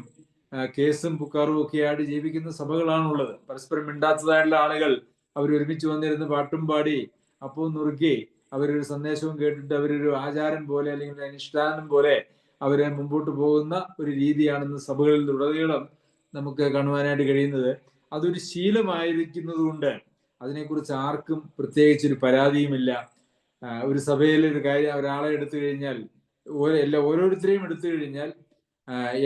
കേസും പുക്കാറും ഒക്കെ ആയിട്ട് ജീവിക്കുന്ന സഭകളാണുള്ളത്. പരസ്പരം മിണ്ടാത്തതായിട്ടുള്ള ആളുകൾ അവർ ഒരുമിച്ച് വന്നിരുന്ന് പാട്ടും പാടി അപ്പവും നുറുക്കി അവരൊരു സന്ദേശവും കേട്ടിട്ട് അവരൊരു ആചാരം പോലെ അല്ലെങ്കിൽ അനുഷ്ഠാനം പോലെ അവരെ മുമ്പോട്ട് പോകുന്ന ഒരു രീതിയാണ് ഇന്ന് സഭകളിൽ ഉടനീളം നമുക്ക് കാണുവാനായിട്ട് കഴിയുന്നത്. അതൊരു ശീലമായിരിക്കുന്നത് കൊണ്ട് അതിനെക്കുറിച്ച് ആർക്കും പ്രത്യേകിച്ചൊരു പരാതിയുമില്ല. ഒരു സഭയിൽ ഒരു കാര്യം ഒരാളെ എടുത്തു കഴിഞ്ഞാൽ, ഓരോരുത്തരെയും എടുത്തു കഴിഞ്ഞാൽ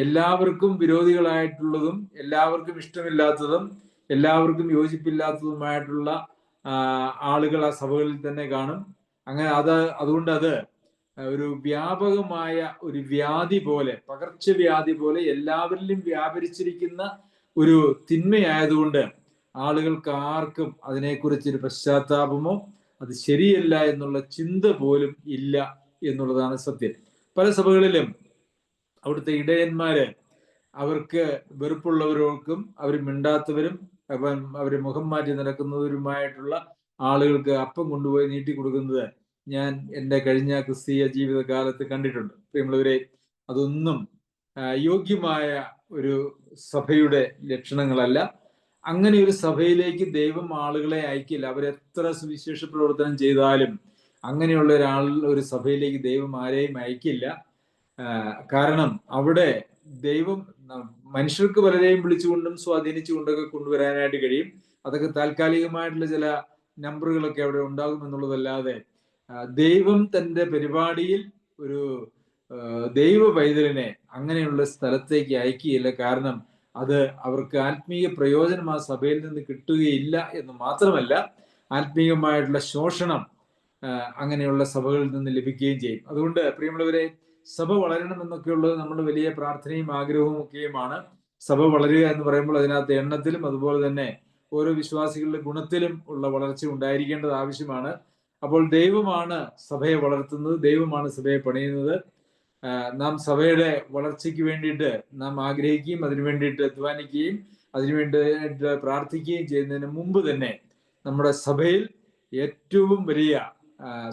എല്ലാവർക്കും വിരോധികളായിട്ടുള്ളതും എല്ലാവർക്കും ഇഷ്ടമില്ലാത്തതും എല്ലാവർക്കും യോജിപ്പില്ലാത്തതുമായിട്ടുള്ള ആളുകൾ ആ സഭകളിൽ തന്നെ കാണും. അങ്ങനെ അതുകൊണ്ട് അത് ഒരു വ്യാപകമായ ഒരു വ്യാധി പോലെ, പകർച്ചവ്യാധി പോലെ എല്ലാവരിലും വ്യാപരിച്ചിരിക്കുന്ന ഒരു തിന്മയായതുകൊണ്ട് ആളുകൾക്ക് ആർക്കും അതിനെക്കുറിച്ചൊരു പശ്ചാത്താപമോ അത് ശരിയല്ല എന്നുള്ള ചിന്ത പോലും ഇല്ല എന്നുള്ളതാണ് സത്യം. പല സഭകളിലും അവിടുത്തെ ഇടയന്മാര് അവർക്ക് വെറുപ്പുള്ളവർക്കും അവർ മിണ്ടാത്തവരും അവര് മുഖം മാറ്റി നടക്കുന്നവരുമായിട്ടുള്ള ആളുകൾക്ക് അപ്പം കൊണ്ടുപോയി നീട്ടി കൊടുക്കുന്നത് ഞാൻ എൻ്റെ കഴിഞ്ഞ ക്രിസ്തീയ ജീവിതകാലത്ത് കണ്ടിട്ടുണ്ട്. പ്രിയമുള്ളവരെ, അതൊന്നും യോഗ്യമായ ഒരു സഭയുടെ ലക്ഷണങ്ങളല്ല. അങ്ങനെ ഒരു സഭയിലേക്ക് ദൈവം ആളുകളെ അയക്കില്ല. അവരെത്ര സുവിശേഷ പ്രവർത്തനം ചെയ്താലും അങ്ങനെയുള്ള ഒരു സഭയിലേക്ക് ദൈവം ആരെയും അയക്കില്ല. കാരണം അവിടെ ദൈവം മനുഷ്യർക്ക് പലരെയും വിളിച്ചുകൊണ്ടും സ്വാധീനിച്ചുകൊണ്ടൊക്കെ കൊണ്ടുവരാനായിട്ട് കഴിയും. അതൊക്കെ താൽക്കാലികമായിട്ടുള്ള ചില നമ്പറുകളൊക്കെ അവിടെ ഉണ്ടാകും എന്നുള്ളതല്ലാതെ ദൈവം തന്റെ പരിപാടിയിൽ ഒരു ദൈവ പൈതലിനെ അങ്ങനെയുള്ള സ്ഥലത്തേക്ക് അയക്കുകയില്ല. കാരണം അത് അവർക്ക് ആത്മീയ പ്രയോജനം ആ സഭയിൽ നിന്ന് കിട്ടുകയില്ല എന്ന് മാത്രമല്ല, ആത്മീയമായിട്ടുള്ള ശോഷണം അങ്ങനെയുള്ള സഭകളിൽ നിന്ന് ലഭിക്കുകയും ചെയ്യും. അതുകൊണ്ട് പ്രിയമുള്ളവരെ, സഭ വളരണം എന്നൊക്കെയുള്ളത് നമ്മുടെ വലിയ പ്രാർത്ഥനയും ആഗ്രഹവും ഒക്കെയുമാണ്. സഭ വളരുക എന്ന് പറയുമ്പോൾ അതിനകത്ത് എണ്ണത്തിലും അതുപോലെ തന്നെ ഓരോ വിശ്വാസികളുടെ ഗുണത്തിലും ഉള്ള വളർച്ച ഉണ്ടായിരിക്കേണ്ടത് ആവശ്യമാണ്. അപ്പോൾ ദൈവമാണ് സഭയെ വളർത്തുന്നത്, ദൈവമാണ് സഭയെ പണിയുന്നത്. നാം സഭയുടെ വളർച്ചയ്ക്ക് വേണ്ടിയിട്ട് നാം ആഗ്രഹിക്കുകയും അതിനു വേണ്ടിയിട്ട് അധ്വാനിക്കുകയും അതിനു വേണ്ടിയിട്ട് പ്രാർത്ഥിക്കുകയും ചെയ്യുന്നതിന് മുമ്പ് തന്നെ നമ്മുടെ സഭയിൽ ഏറ്റവും വലിയ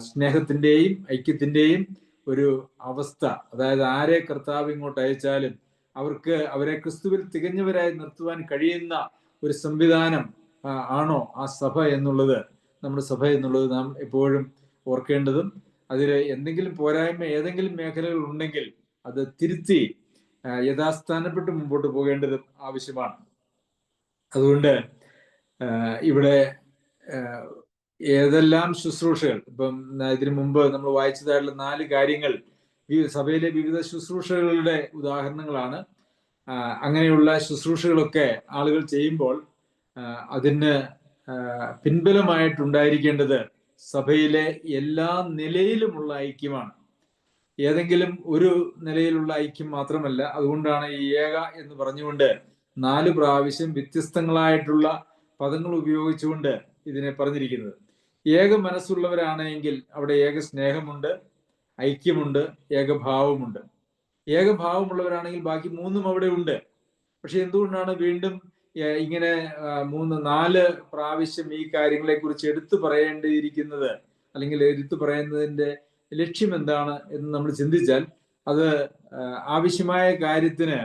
സ്നേഹത്തിന്റെയും ഐക്യത്തിന്റെയും ഒരു അവസ്ഥ, അതായത് ആരെ കർത്താവ് ഇങ്ങോട്ട് അയച്ചാലും അവരെ ക്രിസ്തുവിൽ തികഞ്ഞവരായി നിർത്തുവാൻ കഴിയുന്ന ഒരു സംവിധാനം ആണോ ആ സഭ എന്നുള്ളത്, നമ്മുടെ സഭ എന്നുള്ളത് നാം എപ്പോഴും ഓർക്കേണ്ടതും അതിൽ എന്തെങ്കിലും പോരായ്മ ഏതെങ്കിലും മേഖലകൾ ഉണ്ടെങ്കിൽ അത് തിരുത്തി യഥാസ്ഥാനപ്പെട്ട് മുമ്പോട്ട് പോകേണ്ടതും ആവശ്യമാണ്. അതുകൊണ്ട് ഇവിടെ ഏതെല്ലാം ശുശ്രൂഷകൾ, ഇപ്പം ഇതിനു മുമ്പ് നമ്മൾ വായിച്ചതായിട്ടുള്ള 4 കാര്യങ്ങൾ സഭയിലെ വിവിധ ശുശ്രൂഷകളുടെ ഉദാഹരണങ്ങളാണ്. അങ്ങനെയുള്ള ശുശ്രൂഷകളൊക്കെ ആളുകൾ ചെയ്യുമ്പോൾ അതിന് പിൻബലമായിട്ടുണ്ടായിരിക്കേണ്ടത് സഭയിലെ എല്ലാ നിലയിലുമുള്ള ഐക്യമാണ്. ഏതെങ്കിലും ഒരു നിലയിലുള്ള ഐക്യം മാത്രമല്ല. അതുകൊണ്ടാണ് ഈ ഏക എന്ന് പറഞ്ഞുകൊണ്ട് 4 പ്രാവശ്യം വ്യത്യസ്തങ്ങളായിട്ടുള്ള പദങ്ങൾ ഉപയോഗിച്ചുകൊണ്ട് ഇതിനെ പറഞ്ഞിരിക്കുന്നത്. ഏക മനസ്സുള്ളവരാണെങ്കിൽ അവിടെ ഏക സ്നേഹമുണ്ട്, ഐക്യമുണ്ട്, ഏകഭാവമുണ്ട്. ഏകഭാവമുള്ളവരാണെങ്കിൽ ബാക്കി 3ഉം അവിടെ ഉണ്ട്. പക്ഷെ എന്തുകൊണ്ടാണ് വീണ്ടും ഇങ്ങനെ 3-4 പ്രാവശ്യം ഈ കാര്യങ്ങളെ കുറിച്ച് എടുത്തു പറയേണ്ടിയിരിക്കുന്നത്, അല്ലെങ്കിൽ എടുത്തു പറയുന്നതിന്റെ ലക്ഷ്യം എന്താണ് എന്ന് നമ്മൾ ചിന്തിച്ചാൽ അത് ആവശ്യമായ കാര്യത്തിന്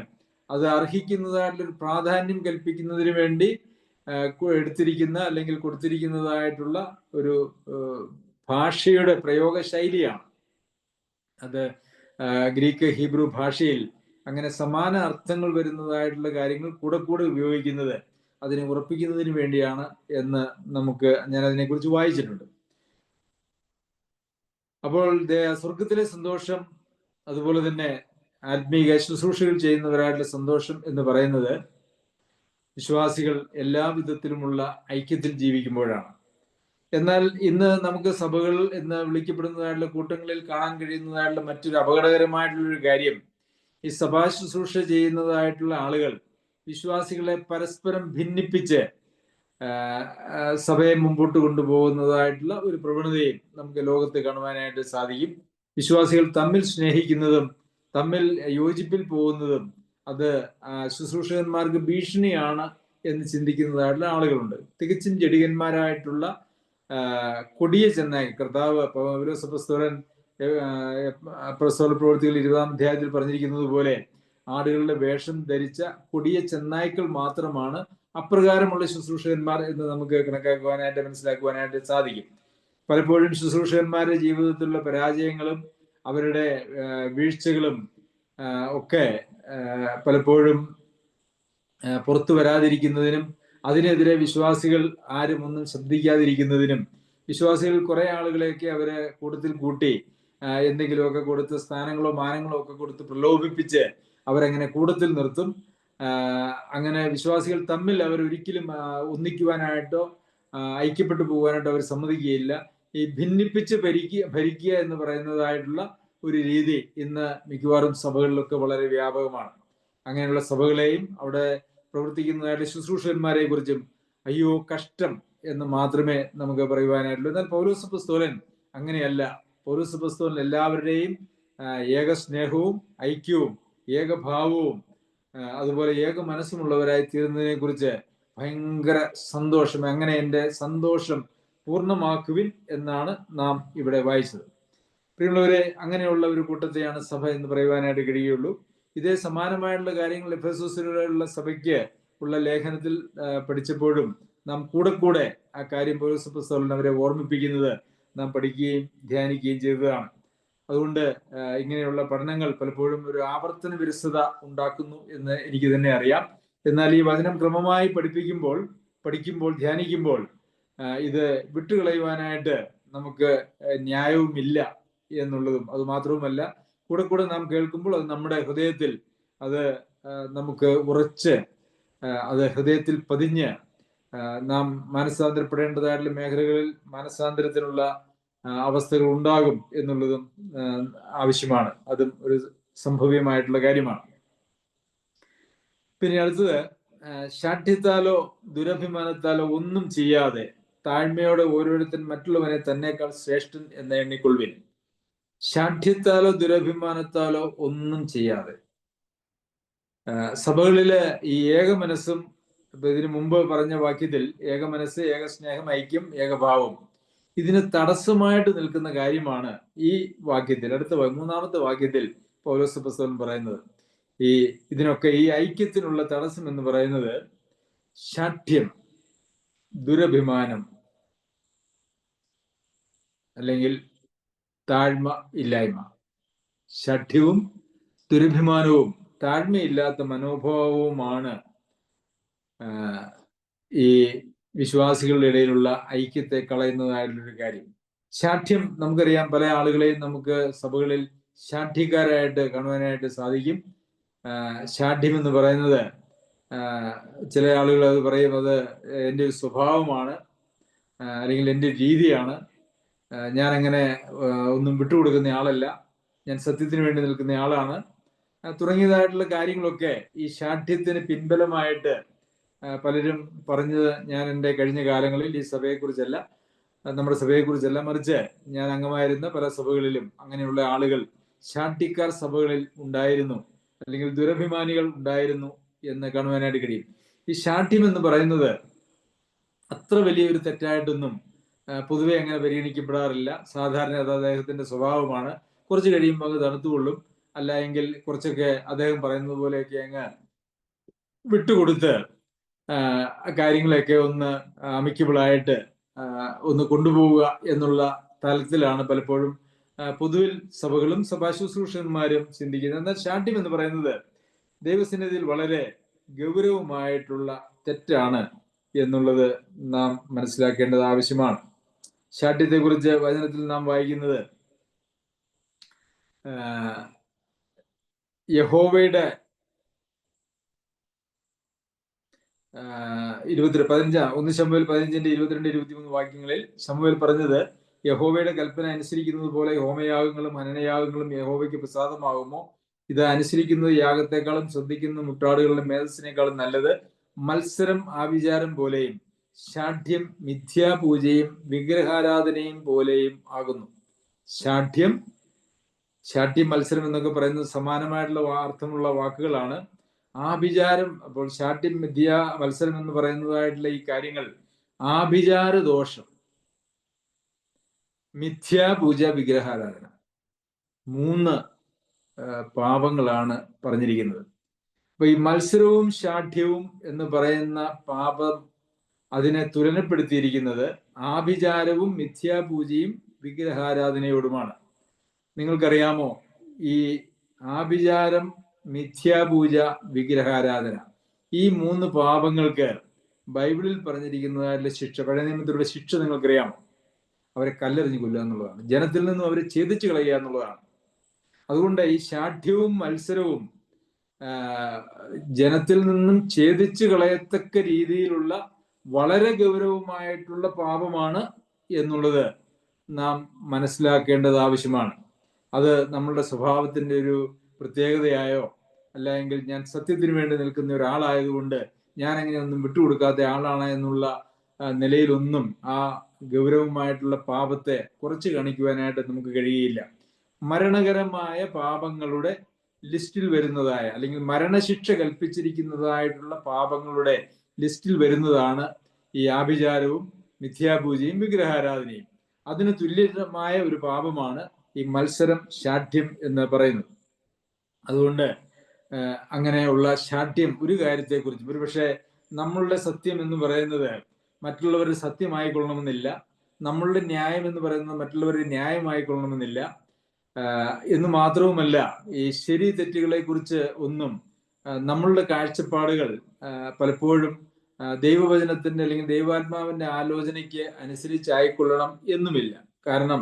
അത് അർഹിക്കുന്നതായിട്ടുള്ളൊരു പ്രാധാന്യം കൽപ്പിക്കുന്നതിന് വേണ്ടി എടുത്തിരിക്കുന്ന അല്ലെങ്കിൽ കൊടുത്തിരിക്കുന്നതായിട്ടുള്ള ഒരു ഭാഷയുടെ പ്രയോഗ ശൈലിയാണ്. അത് ഗ്രീക്ക് ഹീബ്രു ഭാഷയിൽ അങ്ങനെ സമാന അർത്ഥങ്ങൾ വരുന്നതായിട്ടുള്ള കാര്യങ്ങൾ കൂടെ ഉപയോഗിക്കുന്നത് അതിനെ ഉറപ്പിക്കുന്നതിന് വേണ്ടിയാണ് എന്ന് ഞാൻ അതിനെക്കുറിച്ച് വായിച്ചിട്ടുണ്ട്. അപ്പോൾ സ്വർഗത്തിലെ സന്തോഷം അതുപോലെ തന്നെ ആത്മീക ശുശ്രൂഷകൾ ചെയ്യുന്നവരായിട്ടുള്ള സന്തോഷം എന്ന് പറയുന്നത് വിശ്വാസികൾ എല്ലാ വിധത്തിലുമുള്ള ഐക്യത്തിൽ ജീവിക്കുമ്പോഴാണ്. എന്നാൽ ഇന്ന് നമുക്ക് സഭകൾ എന്ന് വിളിക്കപ്പെടുന്നതായിട്ടുള്ള കൂട്ടങ്ങളിൽ കാണാൻ കഴിയുന്നതായിട്ടുള്ള മറ്റൊരു അപകടകരമായിട്ടുള്ളൊരു കാര്യം, ഈ സഭാ ശുശ്രൂഷ ചെയ്യുന്നതായിട്ടുള്ള ആളുകൾ വിശ്വാസികളെ പരസ്പരം ഭിന്നിപ്പിച്ച് സഭയെ മുമ്പോട്ട് കൊണ്ടുപോകുന്നതായിട്ടുള്ള ഒരു പ്രവണതയും നമുക്ക് ലോകത്ത് കാണുവാനായിട്ട് സാധിക്കും. വിശ്വാസികൾ തമ്മിൽ സ്നേഹിക്കുന്നതും തമ്മിൽ യോജിപ്പിൽ പോകുന്നതും അത് ശുശ്രൂഷകന്മാർക്ക് ഭീഷണിയാണ് എന്ന് ചിന്തിക്കുന്നതായിട്ടുള്ള ആളുകളുണ്ട്. തികച്ചും ജഡികന്മാരായിട്ടുള്ള കൊടിയ ചെന്നായി കർത്താവ് പൗലോസപ്പോസ്തലൻ അപ്പോസ്തല പ്രവൃത്തികൾ 20-ാം അധ്യായത്തിൽ പറഞ്ഞിരിക്കുന്നത് പോലെ ആടുകളുടെ വേഷം ധരിച്ച കൊടിയ ചെന്നായ്ക്കൾ മാത്രമാണ് അപ്രകാരമുള്ള ശുശ്രൂഷകന്മാർ എന്ന് നമുക്ക് കണക്കാക്കുവാനായിട്ട് മനസ്സിലാക്കുവാനായിട്ട് സാധിക്കും. പലപ്പോഴും ശുശ്രൂഷകന്മാരുടെ ജീവിതത്തിലുള്ള പരാജയങ്ങളും അവരുടെ വീഴ്ചകളും ഒക്കെ പലപ്പോഴും പുറത്തു വരാതിരിക്കുന്നതിനും അതിനെതിരെ വിശ്വാസികൾ ആരും ഒന്നും ശ്രദ്ധിക്കാതിരിക്കുന്നതിനും വിശ്വാസികൾ കുറെ ആളുകളെയൊക്കെ അവരെ കൂട്ടത്തിൽ കൂട്ടി എന്തെങ്കിലുമൊക്കെ കൊടുത്ത് സ്ഥാനങ്ങളോ മാനങ്ങളോ ഒക്കെ കൊടുത്ത് പ്രലോഭിപ്പിച്ച് അവരങ്ങനെ കൂട്ടത്തിൽ നിർത്തും. അങ്ങനെ വിശ്വാസികൾ തമ്മിൽ അവർ ഒരിക്കലും ഒന്നിക്കുവാനായിട്ടോ ഐക്യപ്പെട്ടു പോകാനായിട്ടോ അവർ സമ്മതിക്കുകയില്ല. ഈ ഭിന്നിപ്പിച്ച് ഭരിക്കുക എന്ന് പറയുന്നതായിട്ടുള്ള ഒരു രീതി ഇന്ന് മിക്കവാറും സഭകളിലൊക്കെ വളരെ വ്യാപകമാണ്. അങ്ങനെയുള്ള സഭകളെയും അവിടെ പ്രവർത്തിക്കുന്നതായിട്ട് ശുശ്രൂഷകന്മാരെ കുറിച്ചും അയ്യോ കഷ്ടം എന്ന് മാത്രമേ നമുക്ക് പറയുവാനായിട്ടുള്ളൂ. എന്നാൽ പൗലോസപ്പോസ്തലൻ അങ്ങനെയല്ല. പൗലോസപ്പോസ്തലൻ എല്ലാവരുടെയും ഏക സ്നേഹവും ഐക്യവും ഏകഭാവവും അതുപോലെ ഏക മനസ്സുമുള്ളവരായി തീർന്നതിനെ കുറിച്ച് ഭയങ്കര സന്തോഷം, അങ്ങനെ എൻ്റെ സന്തോഷം പൂർണ്ണമാക്കുവിൻ എന്നാണ് നാം ഇവിടെ വായിച്ചത്. പ്രിയമുള്ളവരെ, അങ്ങനെയുള്ള ഒരു കൂട്ടത്തെയാണ് സഭ എന്ന് പറയുവാനായിട്ട് കഴിയുള്ളൂ. ഇതേ സമാനമായിട്ടുള്ള കാര്യങ്ങൾ എഫെസോസിലുള്ള സഭയ്ക്ക് ഉള്ള ലേഖനത്തിൽ പഠിച്ചപ്പോഴും നാം കൂടെ ആ കാര്യം പൗലോസപ്പോസ്തലൻ അവരെ ഓർമ്മിപ്പിക്കുന്നത് നാം പഠിക്കുകയും ധ്യാനിക്കുകയും ചെയ്തതാണ്. അതുകൊണ്ട് ഇങ്ങനെയുള്ള പഠനങ്ങൾ പലപ്പോഴും ഒരു ആവർത്തന വിരസത ഉണ്ടാക്കുന്നു എന്ന് എനിക്ക് തന്നെ അറിയാം. എന്നാൽ ഈ വചനം ക്രമമായി പഠിക്കുമ്പോൾ ധ്യാനിക്കുമ്പോൾ ഇത് വിട്ടുകളയുവാനായിട്ട് നമുക്ക് ന്യായവുമില്ല എന്നുള്ളതും, അത് മാത്രവുമല്ല കൂടെ നാം കേൾക്കുമ്പോൾ അത് നമ്മുടെ ഹൃദയത്തിൽ അത് നമുക്ക് ഉറച്ച് അത് ഹൃദയത്തിൽ പതിഞ്ഞ് നാം മാനസാന്തരപ്പെടേണ്ടതായിട്ടുള്ള മേഖലകളിൽ മാനസാന്തരത്തിനുള്ള അവസ്ഥകൾ ഉണ്ടാകും എന്നുള്ളതും ആവശ്യമാണ്. അതും ഒരു സംഭവ്യമായിട്ടുള്ള കാര്യമാണ്. പിന്നെ അടുത്തത്, ശാഠ്യത്താലോ ദുരഭിമാനത്താലോ ഒന്നും ചെയ്യാതെ താഴ്മയോടെ ഓരോരുത്തൻ മറ്റുള്ളവനെ തന്നേക്കാൾ ശ്രേഷ്ഠൻ എന്ന് എണ്ണിക്കൊള്ളുവിൻ. ശാഠ്യത്താലോ ദുരഭിമാനത്താലോ ഒന്നും ചെയ്യാതെ. സഭകളില് ഈ ഏകമനസ്സും ഇതിനു മുമ്പ് പറഞ്ഞ വാക്യത്തിൽ ഏകമനസ്സ്, ഏകസ്നേഹം, ഐക്യം, ഏകഭാവം, ഇതിന് തടസ്സമായിട്ട് നിൽക്കുന്ന കാര്യമാണ് ഈ വാക്യത്തിൽ, അടുത്ത 3-ാമത്തെ വാക്യത്തിൽ പൗലോസപ്പോസ്തലൻ പറയുന്നത്. ഇതിനൊക്കെ ഈ ഐക്യത്തിനുള്ള തടസ്സം എന്ന് പറയുന്നത് ശാഠ്യം, ദുരഭിമാനം, അല്ലെങ്കിൽ താഴ്മ ഇല്ലായ്മ. ശാഠ്യവും ദുരഭിമാനവും താഴ്മയില്ലാത്ത മനോഭാവവുമാണ് ഈ വിശ്വാസികളുടെ ഇടയിലുള്ള ഐക്യത്തെ കളയുന്നതായിട്ടുള്ളൊരു കാര്യം. ശാഠ്യം നമുക്കറിയാം, പല ആളുകളെയും നമുക്ക് സഭകളിൽ ശാഠ്യക്കാരായിട്ട് കാണുവാനായിട്ട് സാധിക്കും. ശാഠ്യം എന്ന് പറയുന്നത് ചില ആളുകൾ അത് പറയും, അത് എൻ്റെ ഒരു സ്വഭാവമാണ്, അല്ലെങ്കിൽ എൻ്റെ രീതിയാണ്, ഞാൻ അങ്ങനെ ഒന്നും വിട്ടുകൊടുക്കുന്ന ആളല്ല, ഞാൻ സത്യത്തിന് വേണ്ടി നിൽക്കുന്ന ആളാണ്, തുടങ്ങിയതായിട്ടുള്ള കാര്യങ്ങളൊക്കെ ഈ ശാഠ്യത്തിന് പിൻബലമായിട്ട് പലരും പറഞ്ഞത് ഞാൻ എൻ്റെ കഴിഞ്ഞ കാലങ്ങളിൽ ഈ സഭയെക്കുറിച്ചല്ല, നമ്മുടെ സഭയെക്കുറിച്ചല്ല, മറിച്ച് ഞാൻ അംഗമായിരുന്ന പല സഭകളിലും അങ്ങനെയുള്ള ആളുകൾ, ശാഠ്യക്കാർ സഭകളിൽ ഉണ്ടായിരുന്നു, അല്ലെങ്കിൽ ദുരഭിമാനികൾ ഉണ്ടായിരുന്നു എന്ന് കാണുവാനായിട്ട് കഴിയും. ഈ ശാഠ്യം എന്ന് പറയുന്നത് അത്ര വലിയൊരു തെറ്റായിട്ടൊന്നും പൊതുവെ അങ്ങനെ പരിഗണിക്കപ്പെടാറില്ല. സാധാരണ അത് അദ്ദേഹത്തിന്റെ സ്വഭാവമാണ്. കുറച്ച് കഴിയുമ്പോൾ അത് തണുത്തുകൊള്ളും, അല്ല എങ്കിൽ കുറച്ചൊക്കെ അദ്ദേഹം പറയുന്നത് പോലെയൊക്കെ അങ്ങ് വിട്ടുകൊടുത്ത് കാര്യങ്ങളൊക്കെ ഒന്ന് അമിക്കബിളായിട്ട് ഒന്ന് കൊണ്ടുപോവുക എന്നുള്ള തലത്തിലാണ് പലപ്പോഴും പൊതുവിൽ സഭകളും സഭാശുശ്രൂഷകന്മാരും ചിന്തിക്കുന്നത്. എന്നാൽ ശാഠ്യം എന്ന് പറയുന്നത് ദൈവസന്നിധിയിൽ വളരെ ഗൗരവമായിട്ടുള്ള തെറ്റാണ് എന്നുള്ളത് നാം മനസ്സിലാക്കേണ്ടത് ആവശ്യമാണ്. ശാഠ്യത്തെ കുറിച്ച് വചനത്തിൽ നാം വായിക്കുന്നത് യഹോവയുടെ 1 ശമൂവേൽ 15-ന്റെ 22-23 വാക്യങ്ങളിൽ ശമൂവേൽ പറഞ്ഞത്, യഹോവയുടെ കൽപ്പന അനുസരിക്കുന്നത് പോലെ ഹോമയാഗങ്ങളും ഹനനയാഗങ്ങളും യഹോവയ്ക്ക് പ്രസാദമാകുമോ? ഇത് അനുസരിക്കുന്നത് യാഗത്തെക്കാളും ശ്രദ്ധിക്കുന്ന മുട്ടാടുകളുടെ മേധസ്സിനേക്കാളും നല്ലത്. മത്സരം ആഭിചാരം പോലെയും ശാഠ്യം മിഥ്യാപൂജയും വിഗ്രഹാരാധനയും പോലെയും ആകുന്നു. ശാഠ്യം മത്സരം എന്നൊക്കെ പറയുന്നത് സമാനമായിട്ടുള്ള അർത്ഥമുള്ള വാക്കുകളാണ്. ആഭിചാരം, അപ്പോൾ ശാഠ്യം മത്സരം എന്ന് പറയുന്നതായിട്ടുള്ള ഈ കാര്യങ്ങൾ ആഭിചാര ദോഷം, മിഥ്യാപൂജ, വിഗ്രഹാരാധന, 3 പാപങ്ങളാണ് പറഞ്ഞിരിക്കുന്നത്. അപ്പൊ ഈ മത്സരവും ശാഠ്യവും എന്ന് പറയുന്ന പാപം അതിനെ തുലനപ്പെടുത്തിയിരിക്കുന്നത് ആഭിചാരവും മിഥ്യാപൂജയും വിഗ്രഹാരാധനയോടുമാണ്. നിങ്ങൾക്കറിയാമോ, ഈ ആഭിചാരം, മിഥ്യാപൂജ, വിഗ്രഹാരാധന, ഈ 3 പാപങ്ങൾക്ക് ബൈബിളിൽ പറഞ്ഞിരിക്കുന്നതായിട്ടുള്ള ശിക്ഷ, പഴയ നിയമത്തിലുള്ള ശിക്ഷ നിങ്ങൾക്കറിയാമോ? അവരെ കല്ലെറിഞ്ഞ് കൊല്ലുക എന്നുള്ളതാണ്. ജനത്തിൽ നിന്നും അവരെ ഛേദിച്ചു കളയുക എന്നുള്ളതാണ്. അതുകൊണ്ട് ഈ ശാഠ്യവും മത്സരവും ജനത്തിൽ നിന്നും ഛേദിച്ചു കളയത്തക്ക രീതിയിലുള്ള വളരെ ഗൗരവമായിട്ടുള്ള പാപമാണ് എന്നുള്ളത് നാം മനസ്സിലാക്കേണ്ടത് ആവശ്യമാണ്. അത് നമ്മളുടെ സ്വഭാവത്തിന്റെ ഒരു പ്രത്യേകതയായോ, അല്ലെങ്കിൽ ഞാൻ സത്യത്തിന് വേണ്ടി നിൽക്കുന്ന ഒരാളായതുകൊണ്ട് ഞാൻ അങ്ങനെയൊന്നും വിട്ടുകൊടുക്കാത്ത ആളാണ് എന്നുള്ള നിലയിലൊന്നും ആ ഗൗരവമായിട്ടുള്ള പാപത്തെ കുറച്ച് കാണിക്കുവാനായിട്ട് നമുക്ക് കഴിയുകയില്ല. മരണകരമായ പാപങ്ങളുടെ ലിസ്റ്റിൽ വരുന്നതായ, അല്ലെങ്കിൽ മരണശിക്ഷ കൽപ്പിച്ചിരിക്കുന്നതായിട്ടുള്ള പാപങ്ങളുടെ ലിസ്റ്റിൽ വരുന്നതാണ് ഈ ആഭിചാരവും മിഥ്യാപൂജയും വിഗ്രഹാരാധനയും. അതിന് തുല്യമായ ഒരു പാപമാണ് ഈ മത്സരം, ശാഠ്യം എന്ന് പറയുന്നത്. അതുകൊണ്ട് അങ്ങനെയുള്ള ശാഠ്യം ഒരു കാര്യത്തെക്കുറിച്ച്, ഒരുപക്ഷെ നമ്മളുടെ സത്യം എന്ന് പറയുന്നത് മറ്റുള്ളവരുടെ സത്യമായിക്കൊള്ളണമെന്നില്ല, നമ്മളുടെ ന്യായം എന്ന് പറയുന്നത് മറ്റുള്ളവരുടെ ന്യായമായിക്കൊള്ളണമെന്നില്ല എന്ന് മാത്രവുമല്ല, ഈ ശരി തെറ്റുകളെ കുറിച്ച് ഒന്നും നമ്മളുടെ കാഴ്ചപ്പാടുകൾ പലപ്പോഴും ദൈവവചനത്തിന്റെ അല്ലെങ്കിൽ ദൈവാത്മാവിന്റെ ആലോചനയ്ക്ക് അനുസരിച്ചായിക്കൊള്ളണം എന്നുമില്ല. കാരണം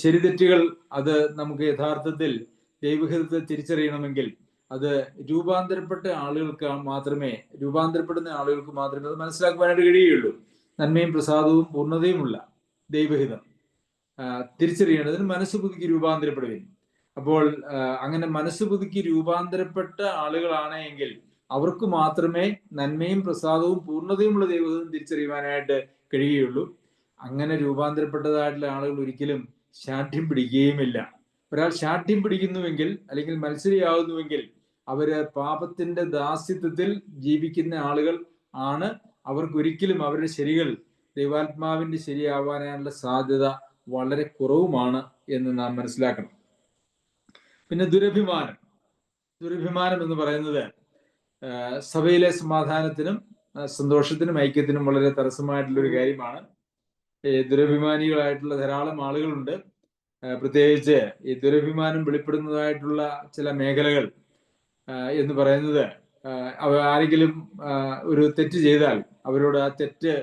ശരി തെറ്റുകൾ അത് നമുക്ക് യഥാർത്ഥത്തിൽ ദൈവഹിതത്തെ തിരിച്ചറിയണമെങ്കിൽ അത് രൂപാന്തരപ്പെടുന്ന ആളുകൾക്ക് മാത്രമേ അത് മനസ്സിലാക്കുവാനായിട്ട് കഴിയുകയുള്ളൂ. നന്മയും പ്രസാദവും പൂർണ്ണതയുമുള്ള ദൈവഹിതം തിരിച്ചറിയേണ്ടതിന് മനസ്സ് പുതുക്കി രൂപാന്തരപ്പെടുകയും, അപ്പോൾ അങ്ങനെ മനസ്സ് പുതുക്കി രൂപാന്തരപ്പെട്ട ആളുകളാണ് എങ്കിൽ അവർക്ക് മാത്രമേ നന്മയും പ്രസാദവും പൂർണ്ണതയുമുള്ള ദൈവഹിതം തിരിച്ചറിയുവാനായിട്ട് കഴിയുകയുള്ളൂ. അങ്ങനെ രൂപാന്തരപ്പെട്ടതായിട്ടുള്ള ആളുകൾ ഒരിക്കലും ശാഠ്യം പിടിക്കുകയുമില്ല. ഒരാൾ ശാഠ്യം പിടിക്കുന്നുവെങ്കിൽ, അല്ലെങ്കിൽ മത്സരിയാകുന്നുവെങ്കിൽ, അവര് പാപത്തിന്റെ ദാസ്യത്വത്തിൽ ജീവിക്കുന്ന ആളുകൾ ആണ്. അവർക്കൊരിക്കലും അവരുടെ ശരികൾ ദൈവാത്മാവിന്റെ ശരിയാവാനുള്ള സാധ്യത വളരെ കുറവുമാണ് എന്ന് നാം മനസ്സിലാക്കണം. പിന്നെ ദുരഭിമാനം എന്ന് പറയുന്നത് സഭയിലെ സമാധാനത്തിനും സന്തോഷത്തിനും ഐക്യത്തിനും വളരെ തടസ്സമായിട്ടുള്ള ഒരു കാര്യമാണ്. ദുരഭിമാനികളായിട്ടുള്ള ധാരാളം ആളുകളുണ്ട്. പ്രത്യേകിച്ച് ഈ ദുരഭിമാനം വെളിപ്പെടുന്നതായിട്ടുള്ള ചില മേഖലകൾ എന്ന് പറയുന്നത്, ആരെങ്കിലും ഒരു തെറ്റ് ചെയ്താൽ അവരോട് ആ തെറ്റ്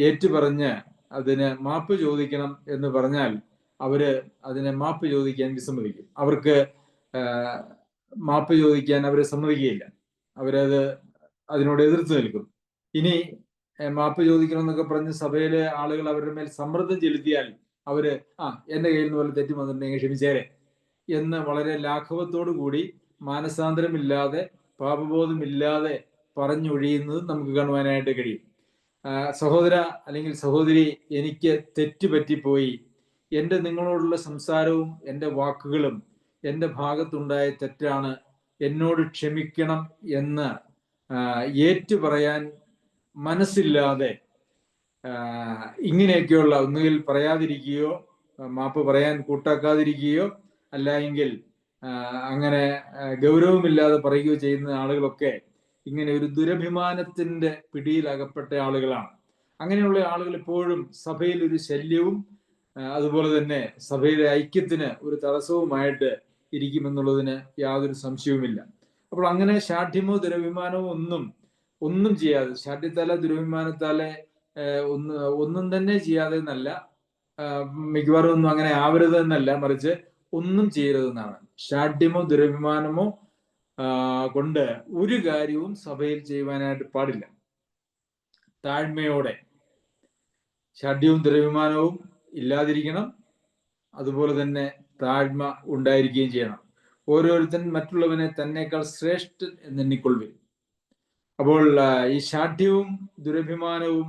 ഏറ്റുപറഞ്ഞ് അതിന് മാപ്പ് ചോദിക്കണം എന്ന് പറഞ്ഞാൽ അവര് അതിനെ മാപ്പ് ചോദിക്കാൻ വിസമ്മതിക്കും. അവർക്ക് മാപ്പ് ചോദിക്കാൻ അവരെ സമ്മതിക്കുകയില്ല. അതിനോട് എതിർത്ത് നിൽക്കും. ഇനി മാപ്പ് ചോദിക്കണം എന്നൊക്കെ പറഞ്ഞ് സഭയിലെ ആളുകൾ അവരുടെ മേൽ സമ്മർദ്ദം ചെലുത്തിയാൽ അവര് എന്റെ കയ്യിൽ നിന്ന് പോലെ തെറ്റ് വന്നിട്ടുണ്ടെങ്കിൽ ക്ഷമിച്ചേരെ എന്ന് വളരെ ലാഘവത്തോടു കൂടി മാനസാന്തരമില്ലാതെ പാപബോധമില്ലാതെ പറഞ്ഞൊഴിയുന്നത് നമുക്ക് കാണുവാനായിട്ട് കഴിയും. സഹോദര അല്ലെങ്കിൽ സഹോദരി, എനിക്ക് തെറ്റ് പറ്റിപ്പോയി, എൻ്റെ നിങ്ങളോടുള്ള സംസാരവും എൻ്റെ വാക്കുകളും എൻ്റെ ഭാഗത്തുണ്ടായ തെറ്റാണ്, എന്നോട് ക്ഷമിക്കണം എന്ന് ഏറ്റു പറയാൻ മനസ്സില്ലാതെ ഇങ്ങനെയൊക്കെയുള്ള ഒന്നുകിൽ പറയാതിരിക്കുകയോ മാപ്പ് പറയാൻ കൂട്ടാക്കാതിരിക്കുകയോ അല്ല എങ്കിൽ അങ്ങനെ ഗൗരവമില്ലാതെ പറയുകയോ ചെയ്യുന്ന ആളുകളൊക്കെ ഇങ്ങനെ ഒരു ദുരഭിമാനത്തിന്റെ പിടിയിൽ അകപ്പെട്ട ആളുകളാണ്. അങ്ങനെയുള്ള ആളുകൾ എപ്പോഴും സഭയിൽ ഒരു ശല്യവും അതുപോലെ തന്നെ സഭയിലെ ഐക്യത്തിന് ഒരു തടസ്സവുമായിട്ട് ഇരിക്കുമെന്നുള്ളതിന് യാതൊരു സംശയവുമില്ല. അപ്പോൾ അങ്ങനെ ശാഠ്യമോ ദുരഭിമാനമോ ഒന്നും ചെയ്യാതെ, ശാഠ്യത്താലെ ദുരഭിമാനത്താലെ ഒന്നും തന്നെ ചെയ്യാതെ എന്നല്ല, മിക്കവാറും ഒന്നും അങ്ങനെ ആവരുത് എന്നല്ല, മറിച്ച് ഒന്നും ചെയ്യരുതെന്നാണ്. ഷാഢ്യമോ ദുരഭിമാനമോ കൊണ്ട് ഒരു കാര്യവും സഭയിൽ ചെയ്യുവാനായിട്ട് പാടില്ല. താഴ്മയോടെ ഷാഢ്യവും ദുരഭിമാനവും ഇല്ലാതിരിക്കണം. അതുപോലെ തന്നെ താഴ്മ ഉണ്ടായിരിക്കുകയും ചെയ്യണം. ഓരോരുത്തൻ മറ്റുള്ളവനെ തന്നേക്കാൾ ശ്രേഷ്ഠൻ എന്നെണ്ണിക്കൊള്ളുവിൻ. അപ്പോൾ ഈ ഷാഢ്യവും ദുരഭിമാനവും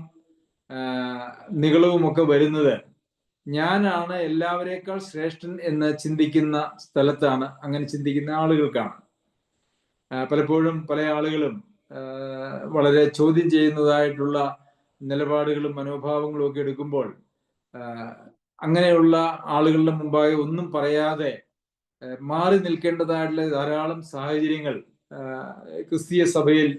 നിഗളവും ഒക്കെ വരുന്നത് ഞാനാണ് എല്ലാവരേക്കാൾ ശ്രേഷ്ഠൻ എന്ന് ചിന്തിക്കുന്ന സ്ഥലത്താണ്, അങ്ങനെ ചിന്തിക്കുന്ന ആളുകൾക്കാണ്. പലപ്പോഴും പല ആളുകളും വളരെ ചോദ്യം ചെയ്യുന്നതായിട്ടുള്ള നിലപാടുകളും മനോഭാവങ്ങളും ഒക്കെ എടുക്കുമ്പോൾ അങ്ങനെയുള്ള ആളുകളുടെ മുമ്പാകെ ഒന്നും പറയാതെ മാറി നിൽക്കേണ്ടതായിട്ടുള്ള ധാരാളം സാഹചര്യങ്ങൾ ക്രിസ്തീയ സഭയിൽ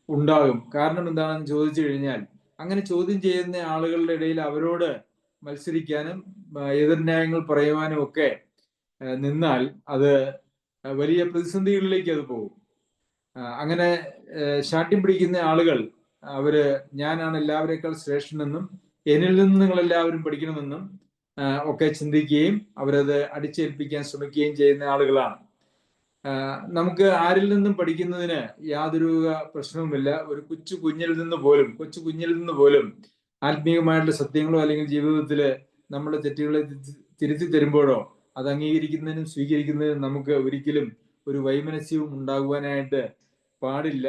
ഉണ്ടാകും. കാരണം എന്താണെന്ന് ചോദിച്ചു കഴിഞ്ഞാൽ, അങ്ങനെ ചോദ്യം ചെയ്യുന്ന ആളുകളുടെ ഇടയിൽ അവരോട് മത്സരിക്കാനും എതിർന്യായങ്ങൾ പറയുവാനും ഒക്കെ നിന്നാൽ അത് വലിയ പ്രതിസന്ധികളിലേക്ക് അത് പോകും. അങ്ങനെ ശാഠ്യം പിടിക്കുന്ന ആളുകൾ അവര് ഞാനാണ് എല്ലാവരേക്കാൾ ശ്രേഷ്ഠനെന്നും എന്നിൽ നിന്ന് നിങ്ങൾ എല്ലാവരും പഠിക്കണമെന്നും ഒക്കെ ചിന്തിക്കുകയും അവരത് അടിച്ചേൽപ്പിക്കാൻ ശ്രമിക്കുകയും ചെയ്യുന്ന ആളുകളാണ്. നമുക്ക് ആരിൽ നിന്നും പഠിക്കുന്നതിന് യാതൊരു പ്രശ്നവുമില്ല. ഒരു കൊച്ചു കുഞ്ഞിൽ നിന്ന് പോലും ആത്മീയമായിട്ടുള്ള സത്യങ്ങളോ അല്ലെങ്കിൽ ജീവിതത്തില് നമ്മുടെ തെറ്റുകളെ തിരുത്തി തരുമ്പോഴോ അത് അംഗീകരിക്കുന്നതിനും സ്വീകരിക്കുന്നതിനും നമുക്ക് ഒരിക്കലും ഒരു വൈമനസ്യവും ഉണ്ടാകുവാനായിട്ട് പാടില്ല.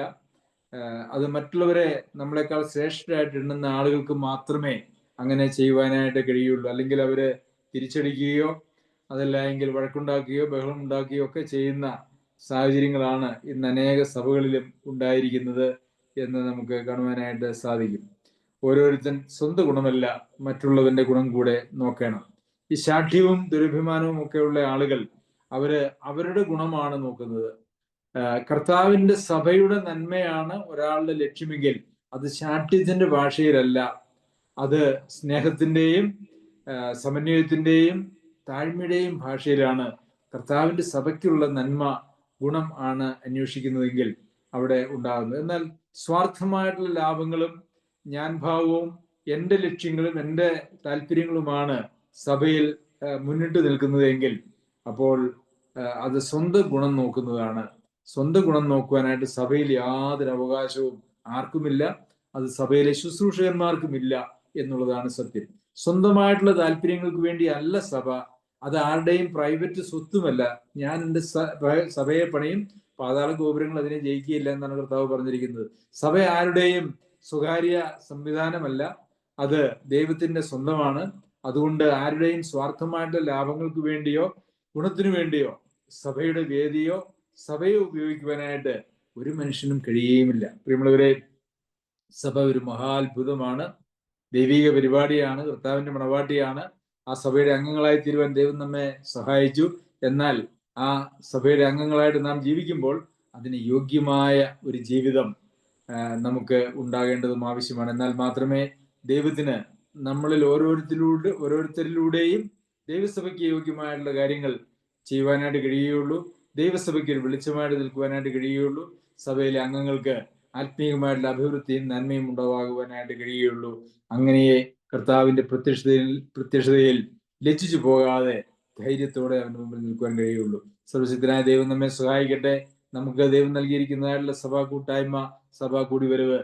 അത് മറ്റുള്ളവരെ നമ്മളെക്കാൾ ശ്രേഷ്ഠരായിട്ട് എണ്ണുന്ന ആളുകൾക്ക് മാത്രമേ അങ്ങനെ ചെയ്യുവാനായിട്ട് കഴിയുള്ളൂ. അല്ലെങ്കിൽ അവര് തിരിച്ചടിക്കുകയോ അതല്ല എങ്കിൽ വഴക്കുണ്ടാക്കുകയോ ബഹളം ഉണ്ടാക്കുകയോ ഒക്കെ ചെയ്യുന്ന സാഹചര്യങ്ങളാണ് ഇന്ന് അനേക സഭകളിലും ഉണ്ടായിരിക്കുന്നത് എന്ന് നമുക്ക് കാണുവാനായിട്ട് സാധിക്കും. ഓരോരുത്തൻ സ്വന്തം ഗുണമല്ല മറ്റുള്ളവന്റെ ഗുണം കൂടെ നോക്കണം. ഈ ശാഠ്യവും ദുരഭിമാനവും ഒക്കെ ഉള്ള ആളുകൾ അവരുടെ ഗുണമാണ് നോക്കുന്നത്. കർത്താവിന്റെ സഭയുടെ നന്മയാണ് ഒരാളുടെ ലക്ഷ്യമെങ്കിൽ അത് ശാഠ്യത്തിന്റെ ഭാഷയിലല്ല, അത് സ്നേഹത്തിന്റെയും സമന്വയത്തിന്റെയും താഴ്മയുടെയും ഭാഷയിലാണ്. കർത്താവിന്റെ സഭയ്ക്കുള്ള നന്മ ഗുണം ആണ് അന്വേഷിക്കുന്നതെങ്കിൽ അവിടെ ഉണ്ടാകുന്നത്. എന്നാൽ സ്വാർത്ഥമായിട്ടുള്ള ലാഭങ്ങളും ഞാൻ ഭാവവും എൻ്റെ ലക്ഷ്യങ്ങളും എൻ്റെ താല്പര്യങ്ങളുമാണ് സഭയിൽ മുന്നിട്ട് നിൽക്കുന്നതെങ്കിൽ അപ്പോൾ അത് സ്വന്തം ഗുണം നോക്കുന്നതാണ്. സ്വന്തം ഗുണം നോക്കുവാനായിട്ട് സഭയിൽ യാതൊരു അവകാശവും ആർക്കുമില്ല. അത് സഭയിലെ ശുശ്രൂഷകന്മാർക്കുമില്ല എന്നുള്ളതാണ് സത്യം. സ്വന്തമായിട്ടുള്ള താല്പര്യങ്ങൾക്ക് വേണ്ടി അല്ല സഭ. അത് ആരുടെയും പ്രൈവറ്റ് സ്വത്തുമല്ല. ഞാൻ എൻ്റെ സഭയെ പണിയും, പാതാള ഗോപുരങ്ങൾ അതിനെ ജയിക്കുകയില്ല എന്നാണ് കർത്താവ് പറഞ്ഞിരിക്കുന്നത്. സഭ ആരുടെയും സ്വകാര്യ സംവിധാനമല്ല, അത് ദൈവത്തിന്റെ സ്വന്തമാണ്. അതുകൊണ്ട് ആരുടെയും സ്വാർത്ഥമായിട്ടുള്ള ലാഭങ്ങൾക്ക് വേണ്ടിയോ ഗുണത്തിനു വേണ്ടിയോ സഭയുടെ വേദിയോ സഭയെ ഉപയോഗിക്കുവാനായിട്ട് ഒരു മനുഷ്യനും കഴിയുകയുമില്ല. പ്രിയമുള്ളവരെ, സഭ ഒരു മഹാത്ഭുതമാണ്, ദൈവിക പരിപാടിയാണ്, കർത്താവിന്റെ മണവാട്ടിയാണ്. ആ സഭയുടെ അംഗങ്ങളായി തീരുവാൻ ദൈവം നമ്മെ സഹായിച്ചു. എന്നാൽ ആ സഭയുടെ അംഗങ്ങളായിട്ട് നാം ജീവിക്കുമ്പോൾ അതിന് യോഗ്യമായ ഒരു ജീവിതം നമുക്ക് ഉണ്ടാകേണ്ടതും ആവശ്യമാണ്. എന്നാൽ മാത്രമേ ദൈവത്തിന് നമ്മളിൽ ഓരോരുത്തരിലൂടെയും ദൈവസഭയ്ക്ക് യോഗ്യമായിട്ടുള്ള കാര്യങ്ങൾ ചെയ്യുവാനായിട്ട് കഴിയുകയുള്ളൂ. ദൈവസഭയ്ക്ക് ഒരു വെളിച്ചമായിട്ട് നിൽക്കുവാനായിട്ട് കഴിയുകയുള്ളൂ. സഭയിലെ അംഗങ്ങൾക്ക് ആത്മീയമായിട്ടുള്ള അഭിവൃദ്ധിയും നന്മയും ഉണ്ടാകുവാനായിട്ട് കഴിയുകയുള്ളൂ. അങ്ങനെയേ കർത്താവിന്റെ പ്രത്യക്ഷതയിൽ ലജ്ജിച്ചു പോകാതെ ധൈര്യത്തോടെ അവന്റെ മുമ്പിൽ നിൽക്കുവാൻ കഴിയുള്ളൂ. സർവശക്തനായ ദൈവം നമ്മെ സഹായിക്കട്ടെ. നമുക്ക് ദൈവം നൽകിയിരിക്കുന്നതായിട്ടുള്ള സഭാ കൂട്ടായ്മ, സഭാ കൂടിവരവ്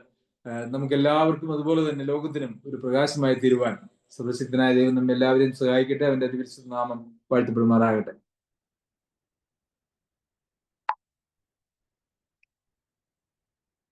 നമുക്ക് എല്ലാവർക്കും അതുപോലെ തന്നെ ലോകത്തിനും ഒരു പ്രകാശമായി തീരുവാൻ സർവശക്തനായ ദൈവം നമ്മെ എല്ലാവരെയും സഹായിക്കട്ടെ. അവന്റെ അതിപരിശുദ്ധ നാമം വാഴ്ത്തപ്പെടുമാറാകട്ടെ.